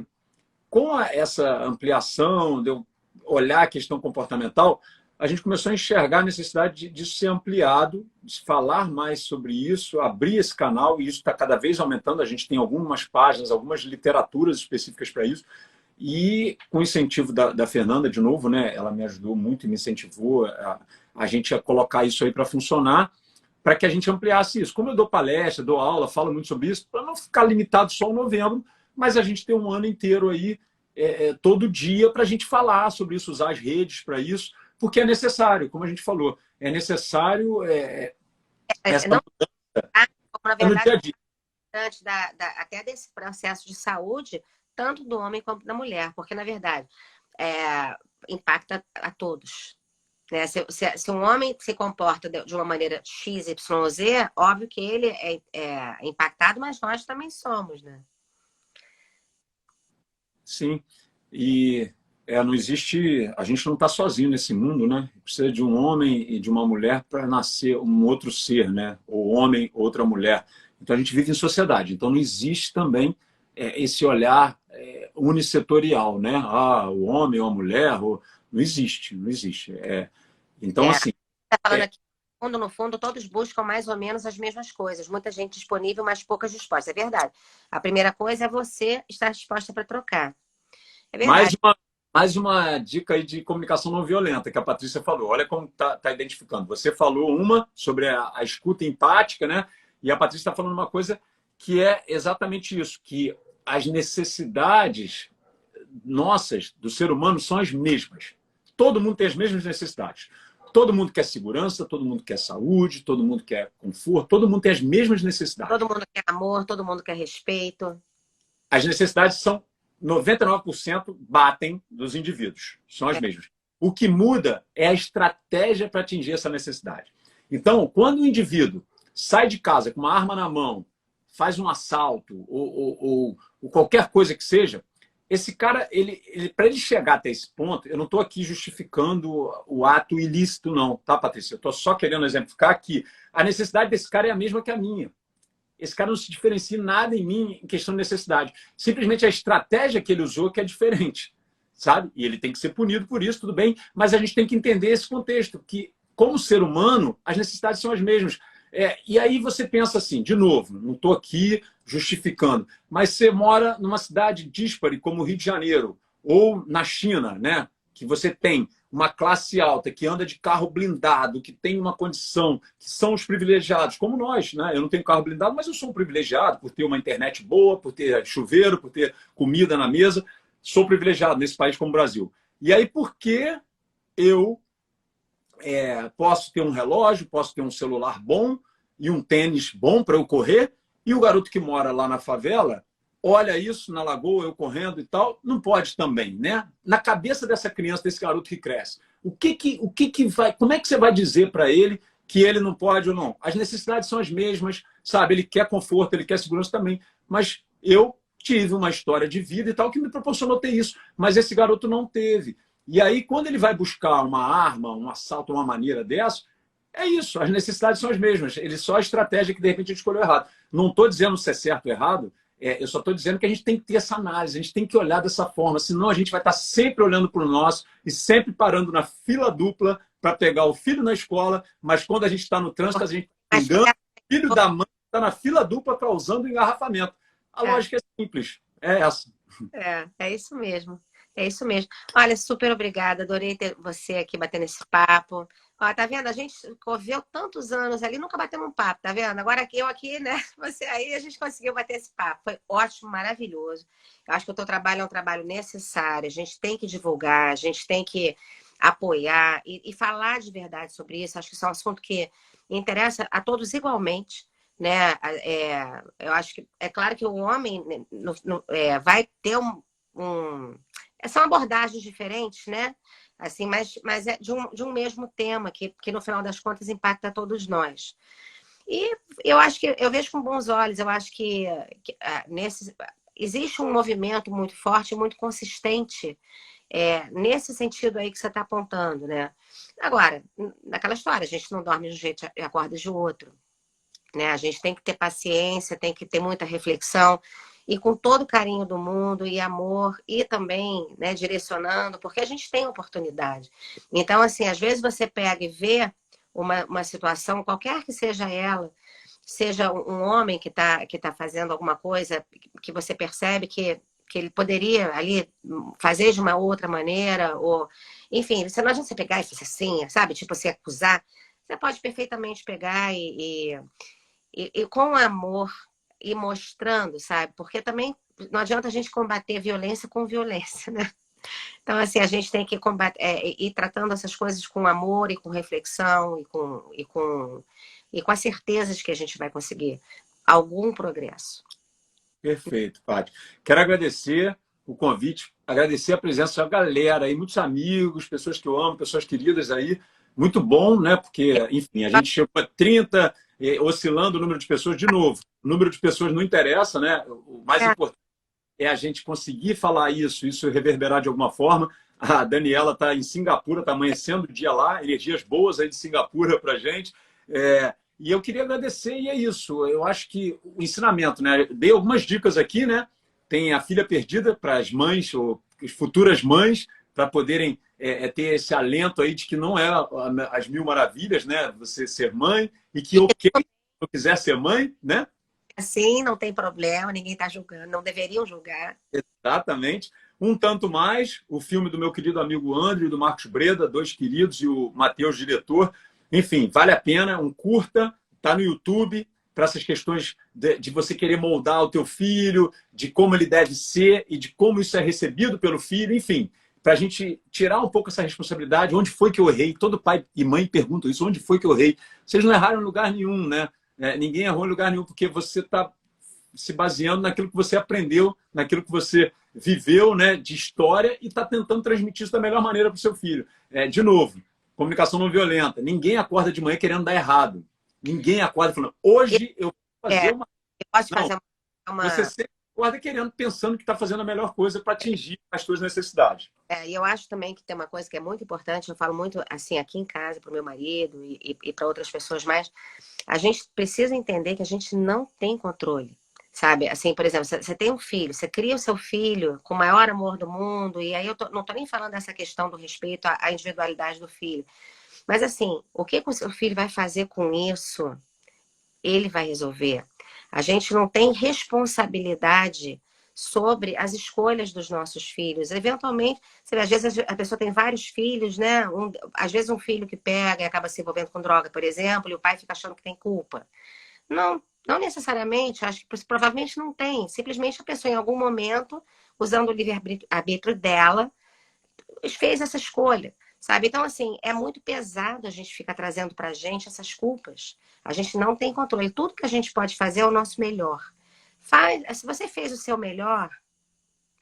com essa ampliação, de eu olhar a questão comportamental, a gente começou a enxergar a necessidade disso ser ampliado, de falar mais sobre isso, abrir esse canal, e isso está cada vez aumentando. A gente tem algumas páginas, algumas literaturas específicas para isso. E com o incentivo da Fernanda, de novo, né, ela me ajudou muito e me incentivou a gente a colocar isso aí para funcionar, para que a gente ampliasse isso. Como eu dou palestra, dou aula, falo muito sobre isso, para não ficar limitado só em novembro, mas a gente tem um ano inteiro aí, todo dia, para a gente falar sobre isso, usar as redes para isso, porque é necessário, como a gente falou, é necessário essa não, mudança na verdade, no dia a dia. Antes até desse processo de saúde, tanto do homem quanto da mulher, porque, na verdade, impacta a todos. Né? Se um homem se comporta de uma maneira X, Y, Z, óbvio que ele é impactado, mas nós também somos, né? Sim, e não existe, a gente não está sozinho nesse mundo, né? Precisa de um homem e de uma mulher para nascer um outro ser, né? Ou homem, outra mulher. Então a gente vive em sociedade, então não existe também esse olhar unissetorial, né? O homem ou a mulher, não existe, não existe. Então, assim... Tá falando aqui, no fundo, todos buscam mais ou menos as mesmas coisas. Muita gente disponível, mas poucas dispostas. É verdade. A primeira coisa é você estar disposta para trocar. É verdade. Mais uma dica aí de comunicação não violenta que a Patrícia falou. Olha como tá identificando. Você falou uma sobre a escuta empática, né? E a Patrícia está falando uma coisa que é exatamente isso, que as necessidades nossas do ser humano são as mesmas. Todo mundo tem as mesmas necessidades. Todo mundo quer segurança, todo mundo quer saúde, todo mundo quer conforto, todo mundo tem as mesmas necessidades. Todo mundo quer amor, todo mundo quer respeito. As necessidades são 99% batem dos indivíduos, são as mesmas. O que muda é a estratégia para atingir essa necessidade. Então, quando o indivíduo sai de casa com uma arma na mão, faz um assalto ou qualquer coisa que seja, esse cara, para ele chegar até esse ponto, eu não estou aqui justificando o ato ilícito, não, tá, Patrícia? Eu estou só querendo exemplificar que a necessidade desse cara é a mesma que a minha. Esse cara não se diferencia em nada em mim em questão de necessidade. Simplesmente a estratégia que ele usou que é diferente, sabe? E ele tem que ser punido por isso, tudo bem, mas a gente tem que entender esse contexto, que como ser humano, as necessidades são as mesmas. E aí você pensa assim, de novo, não estou aqui justificando, mas você mora numa cidade díspare como o Rio de Janeiro, ou na China, né? Que você tem uma classe alta, que anda de carro blindado, que tem uma condição, que são os privilegiados, como nós, né? Eu não tenho carro blindado, mas eu sou um privilegiado por ter uma internet boa, por ter chuveiro, por ter comida na mesa. Sou privilegiado nesse país como o Brasil. E aí, por que eu posso ter um relógio, posso ter um celular bom e um tênis bom para eu correr, e o garoto que mora lá na favela olha isso na lagoa, eu correndo e tal, não pode também, né? Na cabeça dessa criança, desse garoto que cresce, o que vai, como é que você vai dizer para ele que ele não pode ou não? As necessidades são as mesmas, sabe? Ele quer conforto, ele quer segurança também, mas eu tive uma história de vida e tal que me proporcionou ter isso, mas esse garoto não teve. E aí, quando ele vai buscar uma arma, um assalto, uma maneira dessa, é isso, as necessidades são as mesmas. Ele só a estratégia que, de repente, ele escolheu errado. Não estou dizendo se é certo ou errado, eu só estou dizendo que a gente tem que ter essa análise, a gente tem que olhar dessa forma, senão a gente vai estar sempre olhando para o nosso e sempre parando na fila dupla para pegar o filho na escola, mas quando a gente está no trânsito, a gente engana o filho da mãe que está na fila dupla causando engarrafamento. A lógica é simples, é essa. É isso mesmo. É isso mesmo. Olha, super obrigada. Adorei ter você aqui batendo esse papo. Ó, tá vendo? A gente conviveu tantos anos ali, nunca batemos um papo, tá vendo? Agora eu aqui, né? Você aí, a gente conseguiu bater esse papo. Foi ótimo, maravilhoso. Eu acho que o teu trabalho é um trabalho necessário. A gente tem que divulgar, a gente tem que apoiar e falar de verdade sobre isso. Acho que isso é um assunto que interessa a todos igualmente. Né? Eu acho que é claro que o homem né, vai ter são abordagens diferentes, né? Assim, mas é de um mesmo tema que no final das contas impacta todos nós. E eu acho que eu vejo com bons olhos. Eu acho que existe um movimento muito forte, muito consistente nesse sentido aí que você está apontando, né? Agora, naquela história, a gente não dorme de um jeito e acorda de outro. Né? A gente tem que ter paciência, tem que ter muita reflexão e com todo o carinho do mundo e amor e também né, direcionando, porque a gente tem oportunidade. Então, assim, às vezes você pega e vê uma situação, qualquer que seja ela, seja um homem que tá fazendo alguma coisa que você percebe que ele poderia ali fazer de uma outra maneira, ou enfim, você não adianta você pegar e fazer assim, sabe? Tipo, se acusar. Você pode perfeitamente pegar e com amor e mostrando, sabe? Porque também não adianta a gente combater violência com violência, né? Então, assim, a gente tem que ir tratando essas coisas com amor e com reflexão e com a certeza de que a gente vai conseguir algum progresso. Perfeito, Paty. Quero agradecer o convite, agradecer a presença da galera aí, muitos amigos, pessoas que eu amo, pessoas queridas aí. Muito bom, né? Porque, enfim, a gente chegou a 30, oscilando o número de pessoas de novo. O número de pessoas não interessa, né? O mais importante é a gente conseguir falar isso reverberar de alguma forma. A Daniela está em Singapura, está amanhecendo o dia lá, energias boas aí de Singapura para a gente. E eu queria agradecer, e é isso. Eu acho que o ensinamento, né? Dei algumas dicas aqui, né? Tem a filha perdida para as mães, ou as futuras mães, para poderem ter esse alento aí de que não é as mil maravilhas, né? Você ser mãe, e que, ok, se eu quiser ser mãe, né? Assim, não tem problema, ninguém está julgando, não deveriam julgar. Exatamente. Um tanto mais, o filme do meu querido amigo André e do Marcos Breda, dois queridos, e o Matheus, diretor. Enfim, vale a pena, um curta, está no YouTube, para essas questões de você querer moldar o teu filho, de como ele deve ser e de como isso é recebido pelo filho, enfim, para a gente tirar um pouco essa responsabilidade. Onde foi que eu errei? Todo pai e mãe perguntam isso, onde foi que eu errei? Vocês não erraram em lugar nenhum, né? Ninguém errou em lugar nenhum, porque você está se baseando naquilo que você aprendeu, naquilo que você viveu, né, de história, e está tentando transmitir isso da melhor maneira para o seu filho. De novo, comunicação não violenta. Ninguém acorda de manhã querendo dar errado. Ninguém acorda falando, hoje eu vou fazer uma... Eu posso Não, fazer uma... você sempre acorda querendo, pensando que está fazendo a melhor coisa para atingir as suas necessidades. E eu acho também que tem uma coisa que é muito importante, eu falo muito assim aqui em casa para o meu marido e para outras pessoas mais, a gente precisa entender que a gente não tem controle, sabe? Assim, por exemplo, você tem um filho, você cria o seu filho com o maior amor do mundo, e aí não tô nem falando dessa questão do respeito à individualidade do filho, mas assim, o que o seu filho vai fazer com isso, ele vai resolver. A gente não tem responsabilidade sobre as escolhas dos nossos filhos. Eventualmente, você vê, às vezes a pessoa tem vários filhos, né? Às vezes um filho que pega e acaba se envolvendo com droga, por exemplo, e o pai fica achando que tem culpa. Não, não necessariamente, acho que provavelmente não tem. Simplesmente a pessoa, em algum momento, usando o livre-arbítrio dela, fez essa escolha, sabe? Então, assim, é muito pesado a gente ficar trazendo pra gente essas culpas. A gente não tem controle. Tudo que a gente pode fazer é o nosso melhor. Se você fez o seu melhor,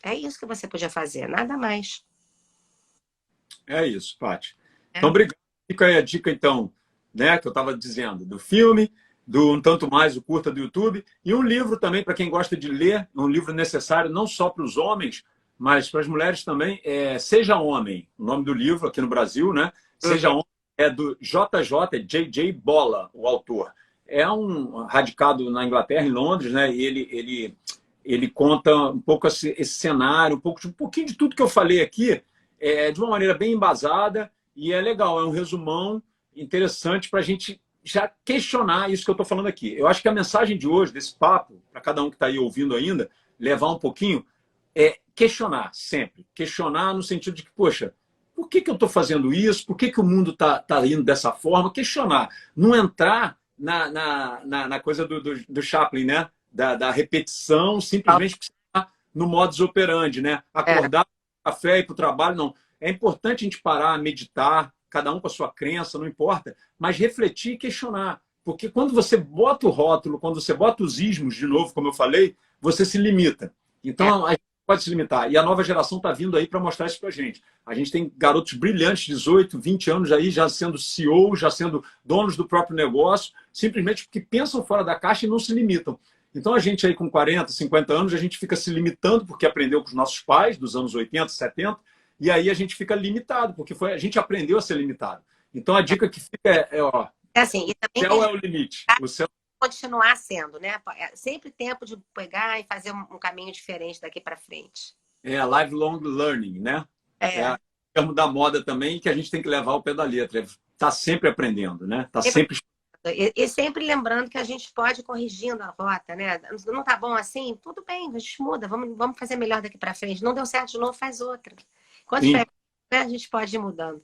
é isso que você podia fazer, nada mais. É isso, Paty. Então, Né? obrigado. Fica aí a dica, então, né, que eu estava dizendo, do filme, do Um Tanto Mais, o curta do YouTube, e um livro também, para quem gosta de ler, um livro necessário não só para os homens, mas para as mulheres também, Seja Homem, o nome do livro aqui no Brasil, né? Seja Homem, é do JJ, é J.J. Bola, o autor. É um radicado na Inglaterra, em Londres, né? E ele conta um pouco esse cenário, um pouquinho de tudo que eu falei aqui, de uma maneira bem embasada, e é legal, é um resumão interessante para a gente já questionar isso que eu estou falando aqui. Eu acho que a mensagem de hoje, desse papo, para cada um que está aí ouvindo ainda, levar um pouquinho, é questionar sempre. Questionar no sentido de que, poxa, por que eu estou fazendo isso? Por que o mundo está indo dessa forma? Questionar. Não entrar na coisa do Chaplin, né? Da repetição, simplesmente no modus operandi, né? É, Acordar, café, ir para o trabalho, não. É importante a gente parar, meditar, cada um com a sua crença, não importa, mas refletir e questionar. Porque quando você bota o rótulo, quando você bota os ismos, de novo, como eu falei, você se limita. é. Então, a gente pode se limitar. E a nova geração está vindo aí para mostrar isso para a gente. A gente tem garotos brilhantes, 18, 20 anos aí, já sendo CEO, já sendo donos do próprio negócio, simplesmente porque pensam fora da caixa e não se limitam. Então, a gente aí com 40, 50 anos, a gente fica se limitando porque aprendeu com os nossos pais, dos anos 80, 70, e aí a gente fica limitado, porque a gente aprendeu a ser limitado. Então, a dica que fica ó, É assim, e o também que a céu é gente o limite. O céu continuar sendo, né? É sempre tempo de pegar e fazer um caminho diferente daqui para frente. é a lifelong learning, né? É É. o termo da moda também que a gente tem que levar ao pé da letra. Está sempre aprendendo, né? Está Sempre- sempre. e sempre lembrando que a gente pode ir corrigindo a rota, né? Não tá bom assim? Tudo bem, a gente muda, vamos fazer melhor daqui para frente. Não deu certo de novo, faz outra. Quando Sim, tiver, né, a gente pode ir mudando.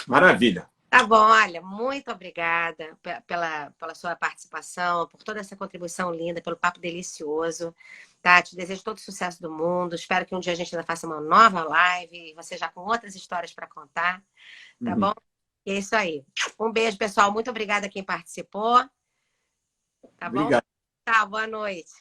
maravilha. Tá bom, olha, muito obrigada pela sua participação, por toda essa contribuição linda, pelo papo delicioso. Tá? Te desejo todo o sucesso do mundo. Espero que um dia a gente ainda faça uma nova live, você já com outras histórias para contar, tá Uhum. bom? E é isso aí. Um beijo, pessoal. Muito obrigada a quem participou, tá bom? Obrigado. Tá, boa noite.